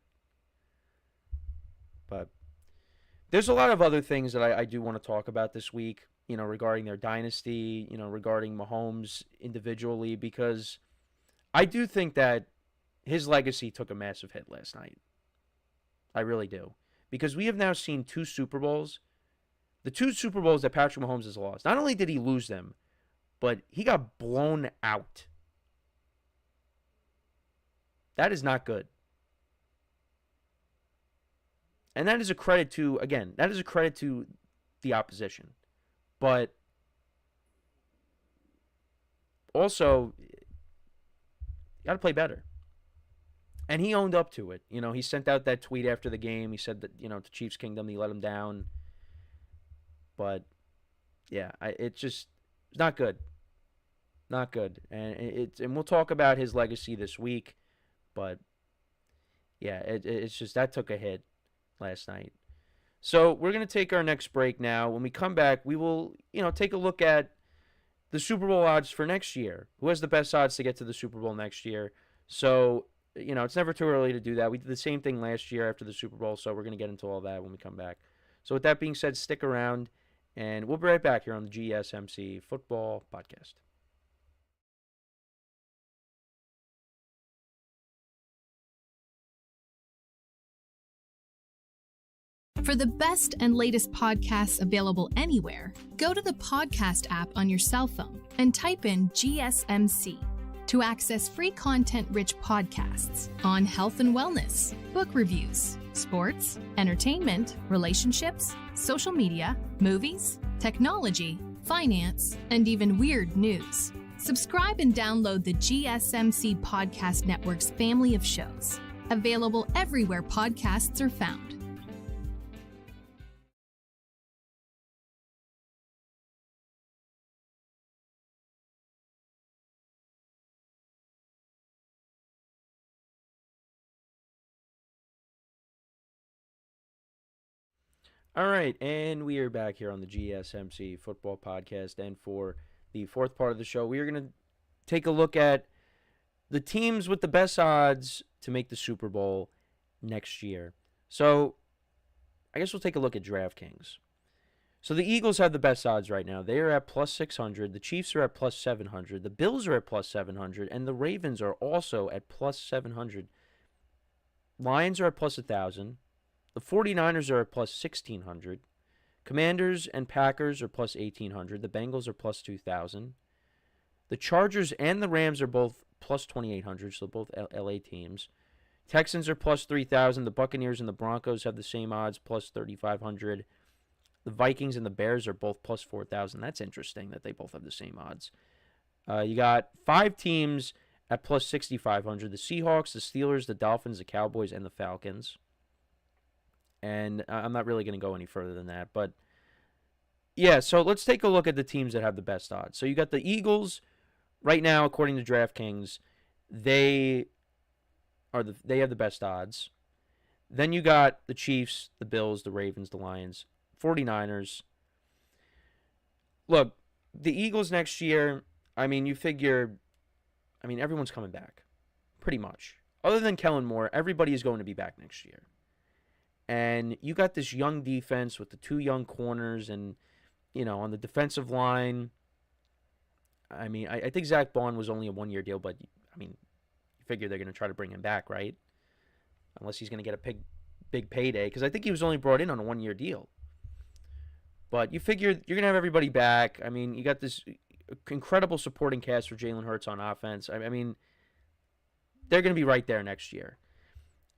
But there's a lot of other things that I do want to talk about this week, regarding their dynasty, regarding Mahomes individually, because I do think that his legacy took a massive hit last night. I really do. Because we have now seen 2 Super Bowls. The 2 Super Bowls that Patrick Mahomes has lost. Not only did he lose them, but he got blown out. That is not good. And that is a credit to the opposition. But also, you got to play better. And he owned up to it. He sent out that tweet after the game. He said that, to Chiefs Kingdom, he let him down. But, yeah, it's not good. Not good. And we'll talk about his legacy this week. But, yeah, it's just that took a hit last night. So we're going to take our next break now. When we come back, we will, take a look at the Super Bowl odds for next year. Who has the best odds to get to the Super Bowl next year? So, it's never too early to do that. We did the same thing last year after the Super Bowl, so we're going to get into all that when we come back. So with that being said, stick around, and we'll be right back here on the GSMC Football Podcast. For the best and latest podcasts available anywhere, go to the podcast app on your cell phone and type in GSMC to access free content-rich podcasts on health and wellness, book reviews, sports, entertainment, relationships, social media, movies, technology, finance, and even weird news. Subscribe and download the GSMC Podcast Network's family of shows, available everywhere podcasts are found. All right, and we are back here on the GSMC Football Podcast. And for the fourth part of the show, we are going to take a look at the teams with the best odds to make the Super Bowl next year. So I guess we'll take a look at DraftKings. So the Eagles have the best odds right now. They are at plus 600. The Chiefs are at plus 700. The Bills are at plus 700. And the Ravens are also at plus 700. Lions are at plus 1,000. The 49ers are at plus 1,600. Commanders and Packers are plus 1,800. The Bengals are plus 2,000. The Chargers and the Rams are both plus 2,800, so both LA teams. Texans are plus 3,000. The Buccaneers and the Broncos have the same odds, plus 3,500. The Vikings and the Bears are both plus 4,000. That's interesting that they both have the same odds. You got 5 teams at plus 6,500. The Seahawks, the Steelers, the Dolphins, the Cowboys, and the Falcons. And I'm not really going to go any further than that. But, yeah, so let's take a look at the teams that have the best odds. So you got the Eagles right now, according to DraftKings. They have the best odds. Then you got the Chiefs, the Bills, the Ravens, the Lions, 49ers. Look, the Eagles next year, I mean, you figure, everyone's coming back, pretty much. Other than Kellen Moore, everybody is going to be back next year. And you got this young defense with the 2 young corners and, on the defensive line. I think Zach Bond was only a 1-year deal, but, you figure they're going to try to bring him back, right? Unless he's going to get a big payday, because I think he was only brought in on a 1-year deal. But you figure you're going to have everybody back. You got this incredible supporting cast for Jalen Hurts on offense. They're going to be right there next year.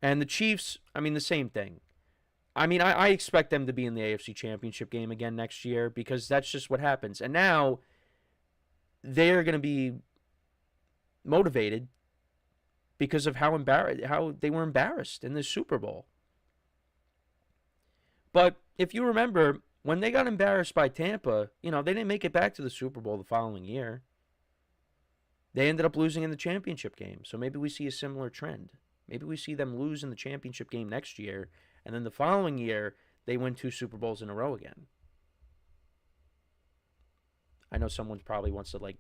And the Chiefs, the same thing. I expect them to be in the AFC Championship game again next year because that's just what happens. And now they're going to be motivated because of how they were embarrassed in the Super Bowl. But if you remember, when they got embarrassed by Tampa, they didn't make it back to the Super Bowl the following year. They ended up losing in the championship game. So maybe we see a similar trend. Maybe we see them lose in the championship game next year, and then the following year, they win 2 Super Bowls in a row again. I know someone probably wants to,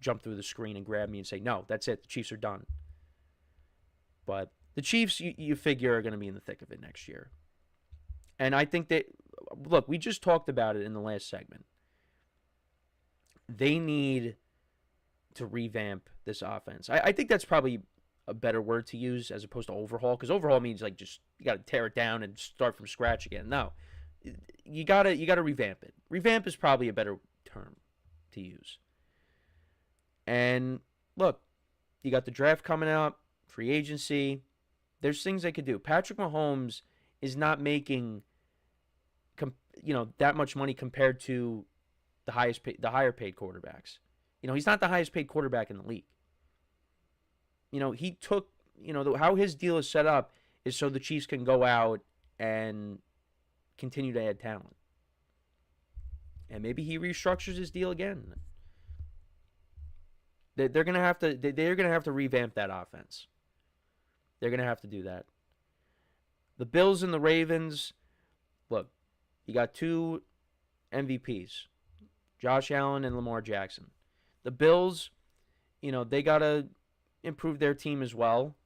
jump through the screen and grab me and say, no, that's it. The Chiefs are done. But the Chiefs, you figure, are going to be in the thick of it next year. And I think that, look, we just talked about it in the last segment. They need to revamp this offense. I think that's probably a better word to use as opposed to overhaul, because overhaul means just you got to tear it down and start from scratch again. No, you got to revamp it. Revamp is probably a better term to use. And look, you got the draft coming out, free agency. There's things they could do. Patrick Mahomes is not making that much money compared to the higher paid quarterbacks. He's not the highest paid quarterback in the league. He took, how his deal is set up is so the Chiefs can go out and continue to add talent. And maybe he restructures his deal again. They're gonna have to revamp that offense. They're gonna have to do that. The Bills and the Ravens, look, you got 2 MVPs, Josh Allen and Lamar Jackson. The Bills, they gotta improve their team as well.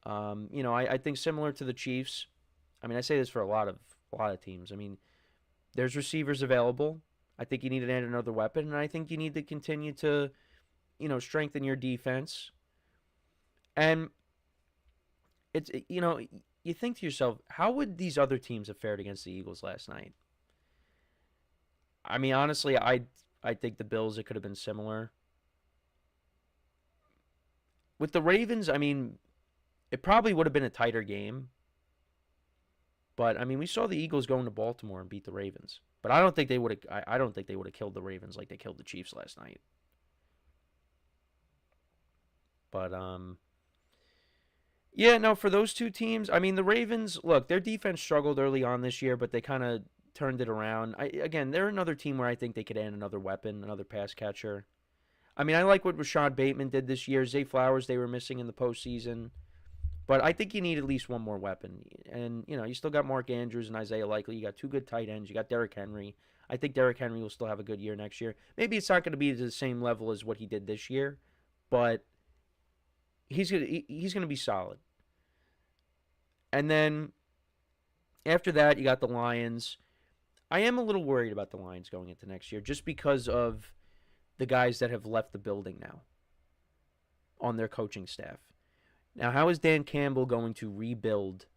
I think similar to the Chiefs. I say this for a lot of teams. There's receivers available. I think you need to add another weapon, and I think you need to continue to, strengthen your defense. And it's, you think to yourself, how would these other teams have fared against the Eagles last night? Honestly, I think the Bills, it could have been similar. With the Ravens, it probably would have been a tighter game. But we saw the Eagles go into Baltimore and beat the Ravens. But I don't think they would have. I don't think they would have killed the Ravens like they killed the Chiefs last night. But yeah, no, for those 2 teams, the Ravens, look, their defense struggled early on this year, but they kind of turned it around. Again, they're another team where I think they could add another weapon, another pass catcher. I like what Rashad Bateman did this year. Zay Flowers, they were missing in the postseason. But I think you need at least one more weapon. And, you still got Mark Andrews and Isaiah Likely. You got two good tight ends. You got Derrick Henry. I think Derrick Henry will still have a good year next year. Maybe it's not going to be to the same level as what he did this year, but he's gonna be solid. And then after that, you got the Lions. I am a little worried about the Lions going into next year just because of the guys that have left the building now on their coaching staff. Now, how is Dan Campbell going to rebuild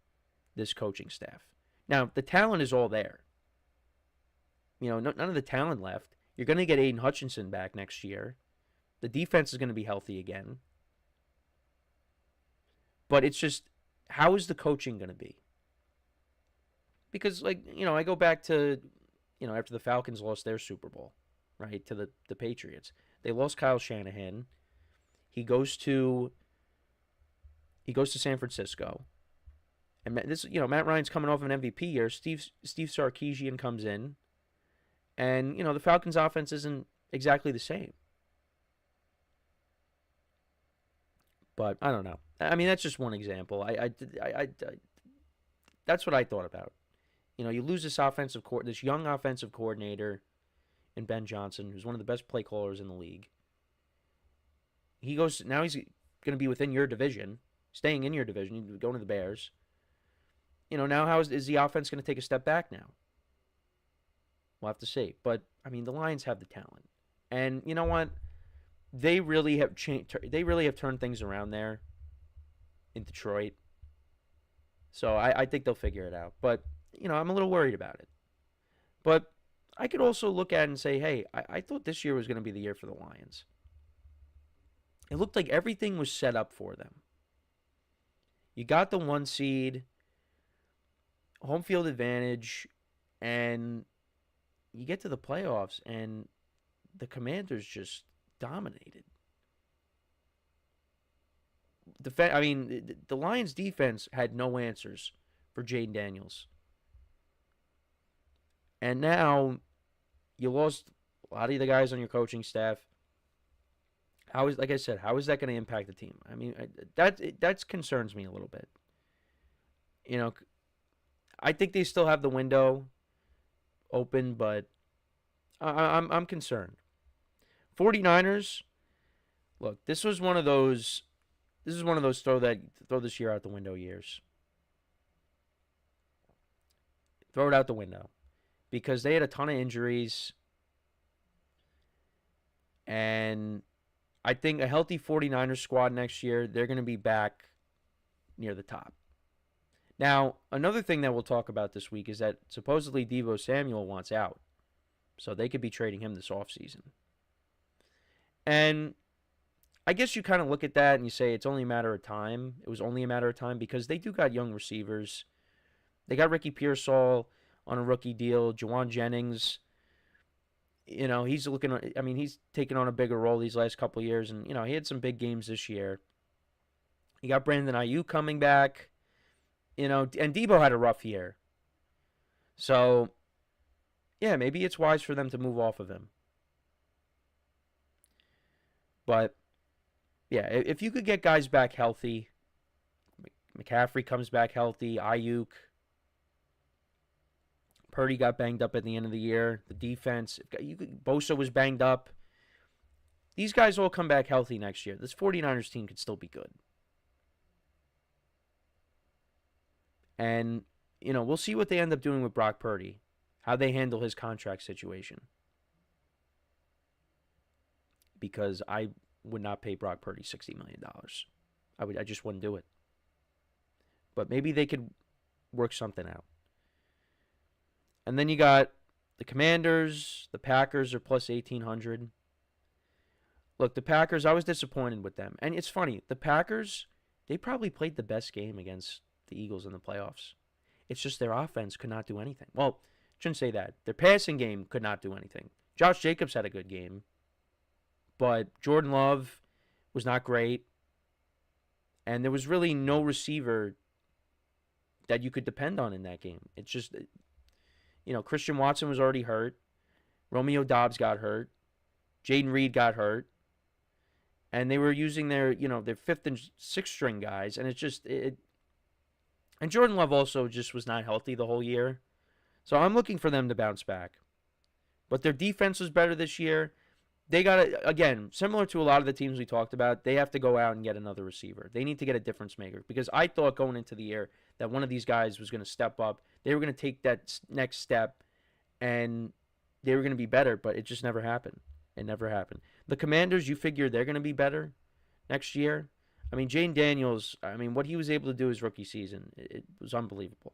this coaching staff? Now, the talent is all there. None of the talent left. You're going to get Aiden Hutchinson back next year. The defense is going to be healthy again. But it's just, how is the coaching going to be? Because, I go back to, after the Falcons lost their Super Bowl, right, to the Patriots. They lost Kyle Shanahan. He goes to San Francisco. And Matt Ryan's coming off of an MVP year. Steve Sarkisian comes in. And, the Falcons' offense isn't exactly the same. But I don't know. I mean, that's just one example. That's what I thought about. You lose this young offensive coordinator in Ben Johnson, who's one of the best play callers in the league. Now he's going to be within your division, staying in your division, going to the Bears. Now how is the offense going to take a step back now? We'll have to see. But, I mean, the Lions have the talent. And you know what? They really have turned things around there in Detroit. So I think they'll figure it out. But, I'm a little worried about it. But I could also look at it and say, hey, I thought this year was going to be the year for the Lions. It looked like everything was set up for them. You got the 1 seed, home field advantage, and you get to the playoffs, and the Commanders just dominated. The Lions' defense had no answers for Jaden Daniels. And now you lost a lot of the guys on your coaching staff. Like I said, how is that going to impact the team? I mean, that concerns me a little bit. I think they still have the window open, but I'm concerned. 49ers, look, this is one of those throw this year out the window years. Throw it out the window. Because they had a ton of injuries. And I think a healthy 49ers squad next year, they're going to be back near the top. Now, another thing that we'll talk about this week is that supposedly Deebo Samuel wants out. So they could be trading him this offseason. And I guess you kind of look at that and you say it's only a matter of time. It was only a matter of time because they do got young receivers. They got Ricky Pearsall on a rookie deal. Jawan Jennings, he's taken on a bigger role these last couple of years. And, he had some big games this year. You got Brandon Ayuk coming back. And Deebo had a rough year. So, yeah, maybe it's wise for them to move off of him. But, yeah, if you could get guys back healthy, McCaffrey comes back healthy, Ayuk, Purdy got banged up at the end of the year, the defense, Bosa was banged up. These guys all come back healthy next year. This 49ers team could still be good. And, we'll see what they end up doing with Brock Purdy, how they handle his contract situation. Because I would not pay Brock Purdy $60 million. I just wouldn't do it. But maybe they could work something out. And then you got the Commanders. The Packers are plus 1,800. Look, the Packers, I was disappointed with them. And it's funny, the Packers, they probably played the best game against the Eagles in the playoffs. It's just their offense could not do anything. Well, shouldn't say that. Their passing game could not do anything. Josh Jacobs had a good game. But Jordan Love was not great. And there was really no receiver that you could depend on in that game. It's just, Christian Watson was already hurt. Romeo Doubs got hurt. Jaden Reed got hurt. And they were using their fifth and sixth string guys, and it's just and Jordan Love also just was not healthy the whole year. So I'm looking for them to bounce back. But their defense was better this year. They got to, again, similar to a lot of the teams we talked about, they have to go out and get another receiver. They need to get a difference maker, because I thought going into the year that one of these guys was going to step up. They were going to take that next step, and they were going to be better, but it just never happened. It never happened. The Commanders, you figure they're going to be better next year. I mean, Jane Daniels, what he was able to do his rookie season, it was unbelievable.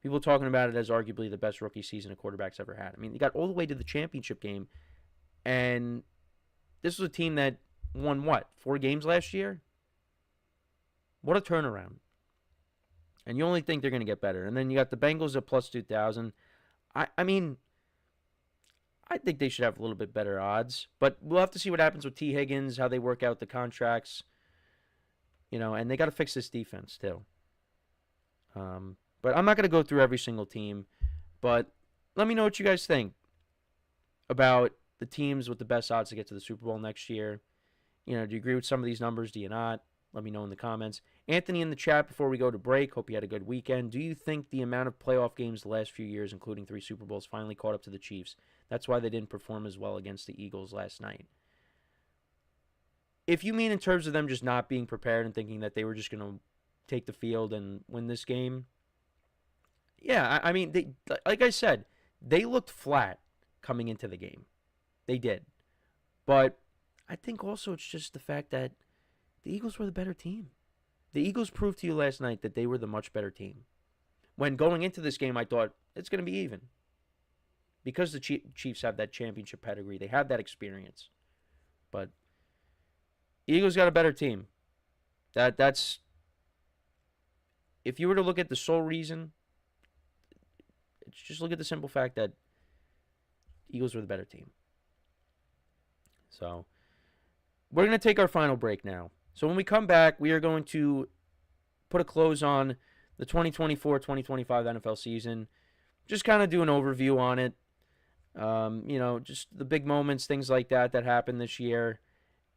People talking about it as arguably the best rookie season a quarterback's ever had. I mean, he got all the way to the championship game, and this was a team that won, 4 games last year? What a turnaround. And you only think they're going to get better. And then you got the Bengals at plus 2,000. I think they should have a little bit better odds. But we'll have to see what happens with T. Higgins, how they work out the contracts. And they got to fix this defense, too. But I'm not going to go through every single team. But let me know what you guys think about the teams with the best odds to get to the Super Bowl next year. Do you agree with some of these numbers? Do you not? Let me know in the comments. Anthony in the chat before we go to break. Hope you had a good weekend. Do you think the amount of playoff games the last few years, including 3 Super Bowls, finally caught up to the Chiefs? That's why they didn't perform as well against the Eagles last night. If you mean in terms of them just not being prepared and thinking that they were just going to take the field and win this game, yeah, they, like I said, they looked flat coming into the game. They did. But I think also it's just the fact that the Eagles were the better team. The Eagles proved to you last night that they were the much better team. When going into this game, I thought it's going to be even. Because the Chiefs have that championship pedigree. They have that experience. But Eagles got a better team. That's... If you were to look at the sole reason, just look at the simple fact that Eagles were the better team. So, we're going to take our final break now. So when we come back, we are going to put a close on the 2024-2025 NFL season. Just kind of do an overview on it. Just the big moments, things like that happened this year.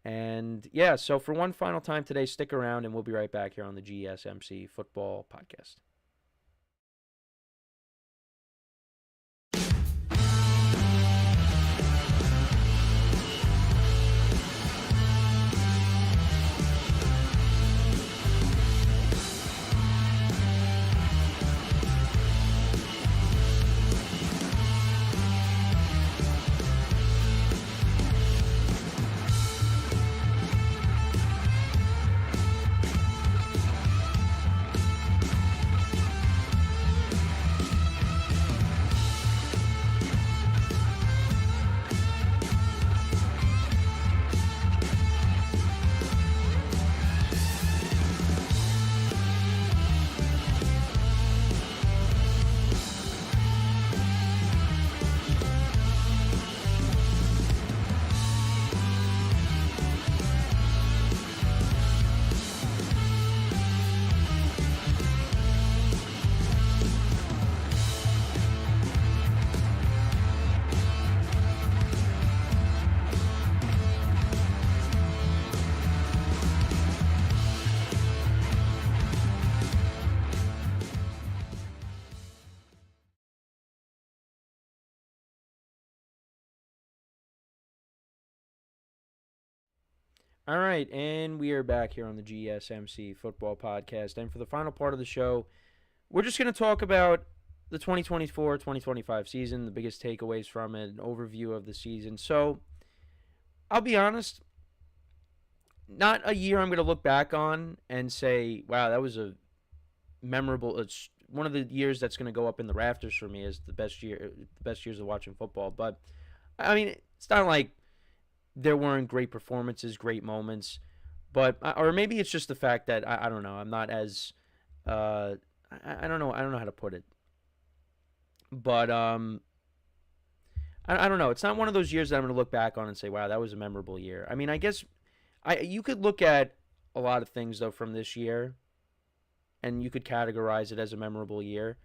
And, yeah, so for one final time today, stick around, and we'll be right back here on the GSMC Football Podcast. All right, and we are back here on the GSMC Football Podcast. And for the final part of the show, we're just going to talk about the 2024-2025 season, the biggest takeaways from it, an overview of the season. So, I'll be honest, not a year I'm going to look back on and say, wow, that was a memorable, it's one of the years that's going to go up in the rafters for me as the best years of watching football. But, it's not like there weren't great performances, great moments, but or maybe it's just the fact that I don't know. I'm not as I don't know how to put it, but I don't know. It's not one of those years that I'm going to look back on and say, "Wow, that was a memorable year." I guess you could look at a lot of things though from this year, and you could categorize it as a memorable year,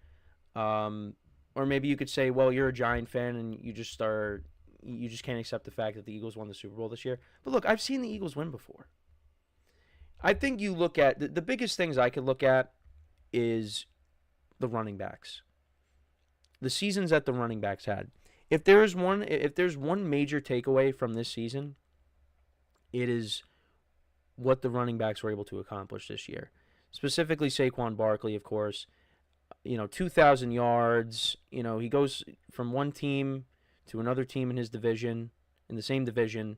or maybe you could say, "Well, you're a Giant fan and you just are." you just can't accept the fact that the Eagles won the Super Bowl this year. But look, I've seen the Eagles win before. I think you look at the biggest things I could look at is the running backs. The seasons that the running backs had. If there's one major takeaway from this season, it is what the running backs were able to accomplish this year. Specifically Saquon Barkley, of course. 2,000 yards. He goes from one team to another team in his division, in the same division,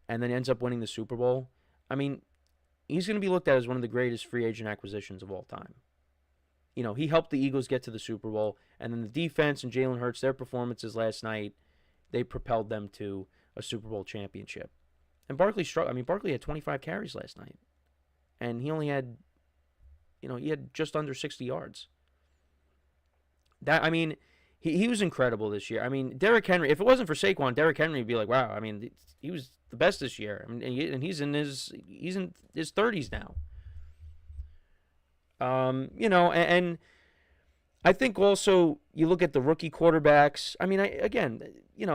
and then ends up winning the Super Bowl. I mean, he's going to be looked at as one of the greatest free agent acquisitions of all time. He helped the Eagles get to the Super Bowl, and then the defense and Jalen Hurts, their performances last night, they propelled them to a Super Bowl championship. And Barkley struggled. I mean, Barkley had 25 carries last night, and he only had, he had just under 60 yards. He was incredible this year. I mean, Derrick Henry, if it wasn't for Saquon, Derrick Henry would be like, wow, I mean, he was the best this year. I mean, and he's in his 30s now. And I think also you look at the rookie quarterbacks. I mean,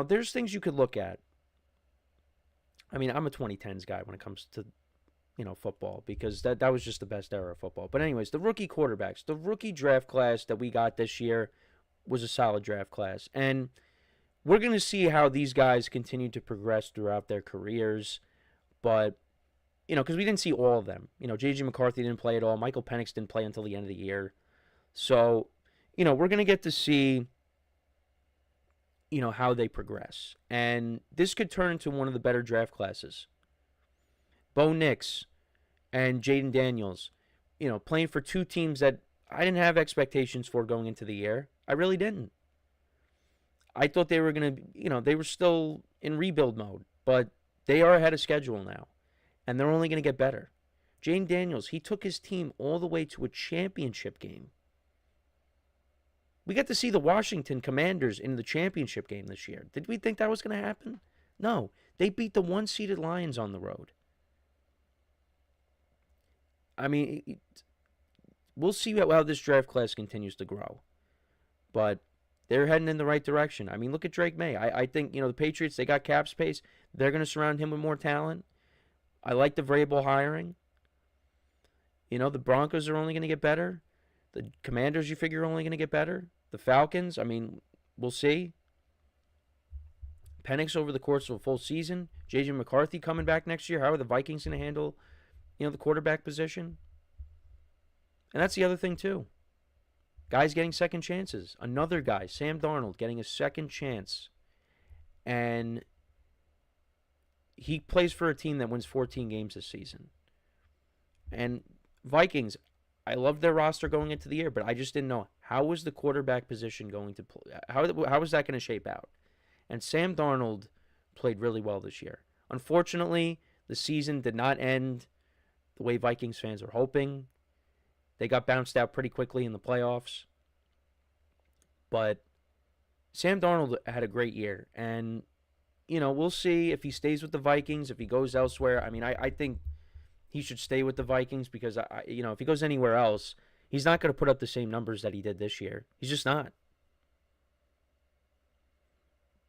there's things you could look at. I mean, I'm a 2010s guy when it comes to, football, because that was just the best era of football. But anyways, the rookie quarterbacks, the rookie draft class that we got this year was a solid draft class. And we're going to see how these guys continue to progress throughout their careers. But, because we didn't see all of them. J.J. McCarthy didn't play at all. Michael Penix didn't play until the end of the year. So, we're going to get to see, how they progress. And this could turn into one of the better draft classes. Bo Nix and Jaden Daniels, playing for two teams that I didn't have expectations for going into the year. I really didn't. I thought they were going to, they were still in rebuild mode, but they are ahead of schedule now, and they're only going to get better. Jaden Daniels, he took his team all the way to a championship game. We got to see the Washington Commanders in the championship game this year. Did we think that was going to happen? No. They beat the one-seeded Lions on the road. I mean, we'll see how this draft class continues to grow. But they're heading in the right direction. I mean, look at Drake May. I think, the Patriots, they got cap space. They're going to surround him with more talent. I like the Vrabel hiring. The Broncos are only going to get better. The Commanders, you figure, are only going to get better. The Falcons, I mean, we'll see. Penix over the course of a full season. J.J. McCarthy coming back next year. How are the Vikings going to handle, the quarterback position? And that's the other thing, too. Guys getting second chances. Another guy, Sam Darnold, getting a second chance. And he plays for a team that wins 14 games this season. And Vikings, I love their roster going into the year, but I just didn't know how was the quarterback position going to play. How was that going to shape out? And Sam Darnold played really well this year. Unfortunately, the season did not end the way Vikings fans are hoping. They got bounced out pretty quickly in the playoffs. But Sam Darnold had a great year. And, we'll see if he stays with the Vikings, if he goes elsewhere. I mean, I think he should stay with the Vikings because, if he goes anywhere else, he's not going to put up the same numbers that he did this year. He's just not.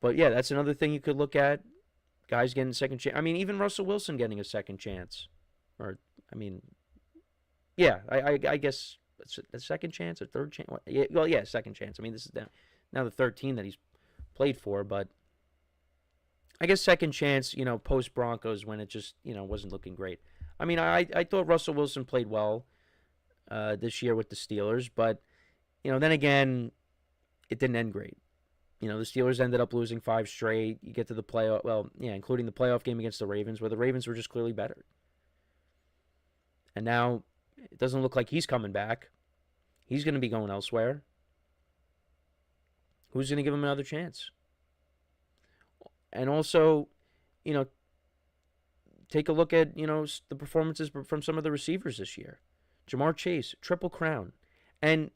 But, yeah, that's another thing you could look at. Guys getting a second chance. I mean, even Russell Wilson getting a second chance. I guess a second chance, a third chance. Second chance. I mean, this is now the 13 that he's played for, but I guess second chance, post Broncos when it just, wasn't looking great. I mean, I thought Russell Wilson played well this year with the Steelers, but, then again, it didn't end great. The Steelers ended up losing 5 straight. You get to the playoff, including the playoff game against the Ravens, where the Ravens were just clearly better. And now it doesn't look like he's coming back. He's going to be going elsewhere. Who's going to give him another chance? And also, take a look at, the performances from some of the receivers this year. Jamar Chase, Triple Crown. And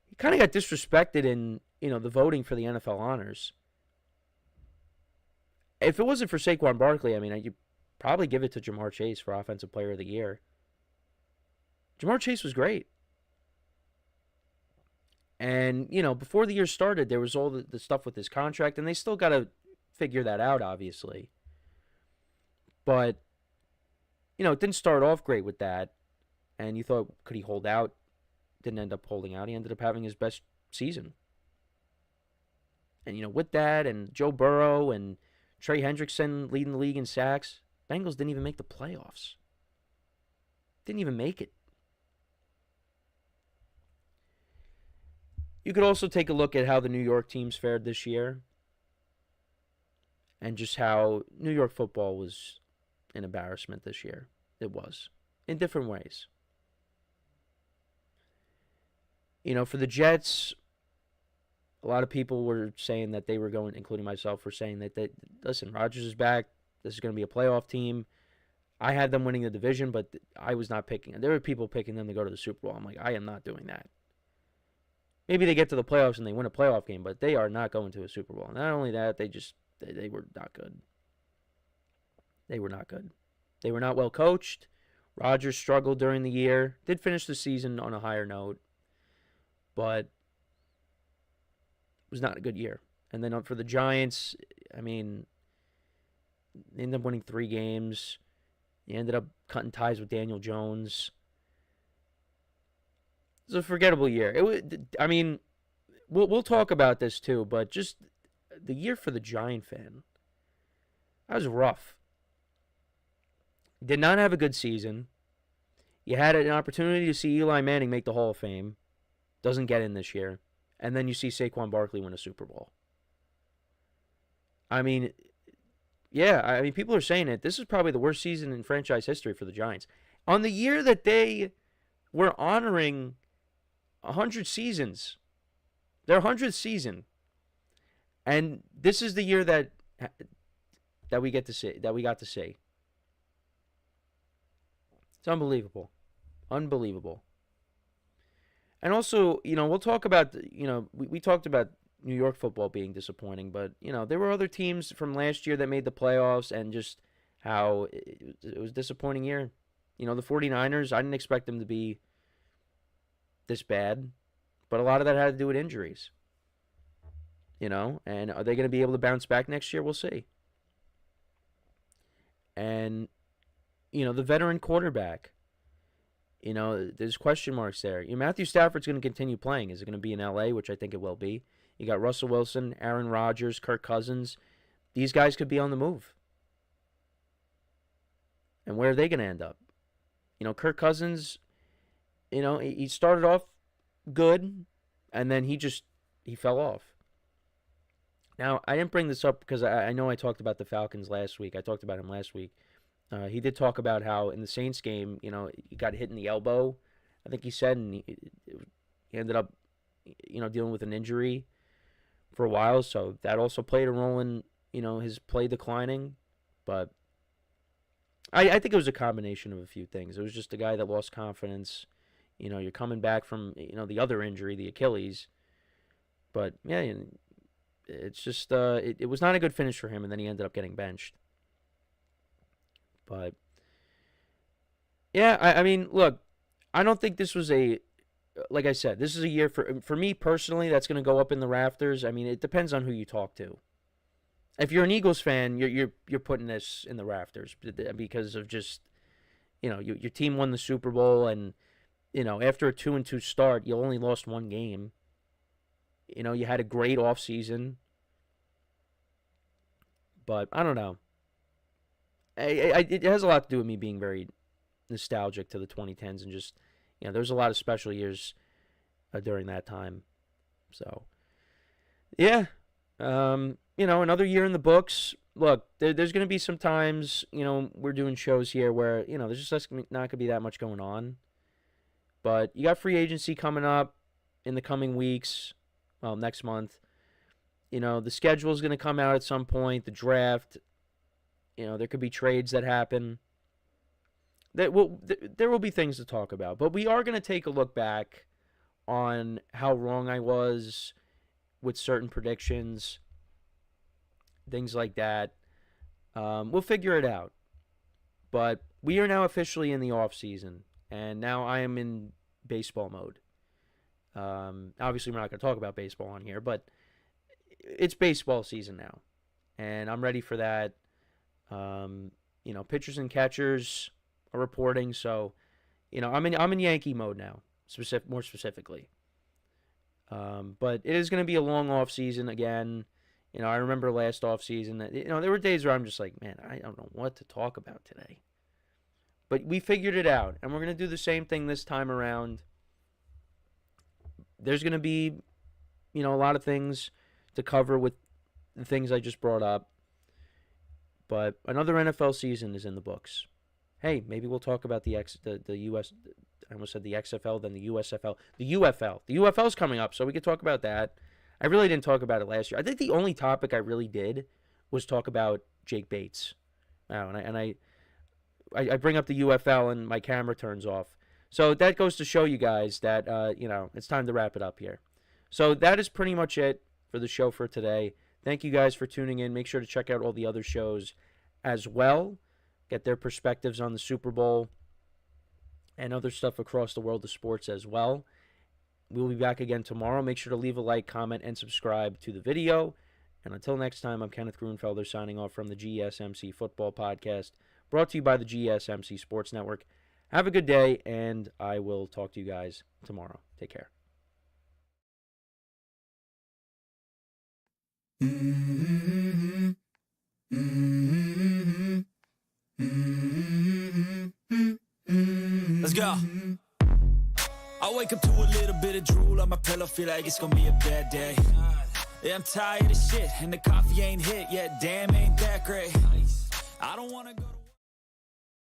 he kind of got disrespected in, the voting for the NFL honors. If it wasn't for Saquon Barkley, I mean, you'd probably give it to Jamar Chase for Offensive Player of the Year. Jamar Chase was great. And, before the year started, there was all the stuff with his contract, and they still got to figure that out, obviously. But, it didn't start off great with that. And you thought, could he hold out? Didn't end up holding out. He ended up having his best season. And, with that and Joe Burrow and Trey Hendrickson leading the league in sacks, Bengals didn't even make the playoffs. Didn't even make it. You could also take a look at how the New York teams fared this year and just how New York football was an embarrassment this year. It was, in different ways. For the Jets, a lot of people were saying that they were going, including myself, were saying that, listen, Rodgers is back. This is going to be a playoff team. I had them winning the division, but I was not picking. There were people picking them to go to the Super Bowl. I'm like, I am not doing that. Maybe they get to the playoffs and they win a playoff game, but they are not going to a Super Bowl. Not only that, they were not good. They were not good. They were not well coached. Rodgers struggled during the year. Did finish the season on a higher note, but it was not a good year. And then for the Giants, I mean, they ended up winning 3 games. They ended up cutting ties with Daniel Jones. It was a forgettable year. We'll talk about this too, but just the year for the Giant fan, that was rough. Did not have a good season. You had an opportunity to see Eli Manning make the Hall of Fame. Doesn't get in this year. And then you see Saquon Barkley win a Super Bowl. People are saying it. This is probably the worst season in franchise history for the Giants. On the year that they were honoring 100 seasons, their 100th season, and this is the year that we got to see. It's unbelievable. Unbelievable. And also, we'll talk about, we talked about New York football being disappointing, but, there were other teams from last year that made the playoffs and just how it was a disappointing year. The 49ers, I didn't expect them to be this bad, but a lot of that had to do with injuries. And are they going to be able to bounce back next year? We'll see. And, the veteran quarterback, there's question marks there. Matthew Stafford's going to continue playing. Is it going to be in L.A., which I think it will be? You got Russell Wilson, Aaron Rodgers, Kirk Cousins. These guys could be on the move. And where are they going to end up? Kirk Cousins, he started off good, and then he fell off. Now, I didn't bring this up because I know I talked about the Falcons last week. I talked about him last week. He did talk about how in the Saints game, he got hit in the elbow, I think he said, and he ended up, dealing with an injury for a while. So that also played a role in, his play declining. But I think it was a combination of a few things. It was just a guy that lost confidence. You're coming back from, the other injury, the Achilles. But, yeah, it's just, it was not a good finish for him, and then he ended up getting benched. But, yeah, look, I don't think this was like I said, this is a year for me personally that's going to go up in the rafters. It depends on who you talk to. If you're an Eagles fan, you're putting this in the rafters because of just, your team won the Super Bowl, and, after a 2-2 start, you only lost 1 game. You had a great offseason. But I don't know. It has a lot to do with me being very nostalgic to the 2010s and just, there's a lot of special years during that time. So, yeah, another year in the books. Look, there's going to be some times, we're doing shows here where, there's just not going to be that much going on. But you got free agency coming up in the coming weeks, well, next month. The schedule is going to come out at some point, the draft. There could be trades that happen. There will be things to talk about. But we are going to take a look back on how wrong I was with certain predictions, things like that. We'll figure it out. But we are now officially in the off season, and now I am in baseball mode. Obviously, we're not going to talk about baseball on here, but it's baseball season now. and I'm ready for that. Pitchers and catchers are reporting, so I'm in Yankee mode now, more specifically. But it is going to be a long off season again. I remember last off season that there were days where I'm just like, man, I don't know what to talk about today. But we figured it out, and we're going to do the same thing this time around. There's going to be, a lot of things to cover with the things I just brought up. But another NFL season is in the books. Hey, maybe we'll talk about the US. I almost said the XFL, then the USFL, the UFL. The UFL's coming up, so we could talk about that. I really didn't talk about it last year. I think the only topic I really did was talk about Jake Bates. Wow, and I bring up the UFL and my camera turns off. So that goes to show you guys that, it's time to wrap it up here. So that is pretty much it for the show for today. Thank you guys for tuning in. Make sure to check out all the other shows as well. Get their perspectives on the Super Bowl and other stuff across the world of sports as well. We'll be back again tomorrow. Make sure to leave a like, comment, and subscribe to the video. And until next time, I'm Kenneth Grunfelder signing off from the GSMC Football Podcast, brought to you by the GSMC Sports Network. Have a good day, and I will talk to you guys tomorrow. Take care. Let's go. I wake up to a little bit of drool on my pillow, feel like it's gonna be a bad day. Yeah, I'm tired of shit, and the coffee ain't hit yet, damn, ain't that great. I don't wanna go to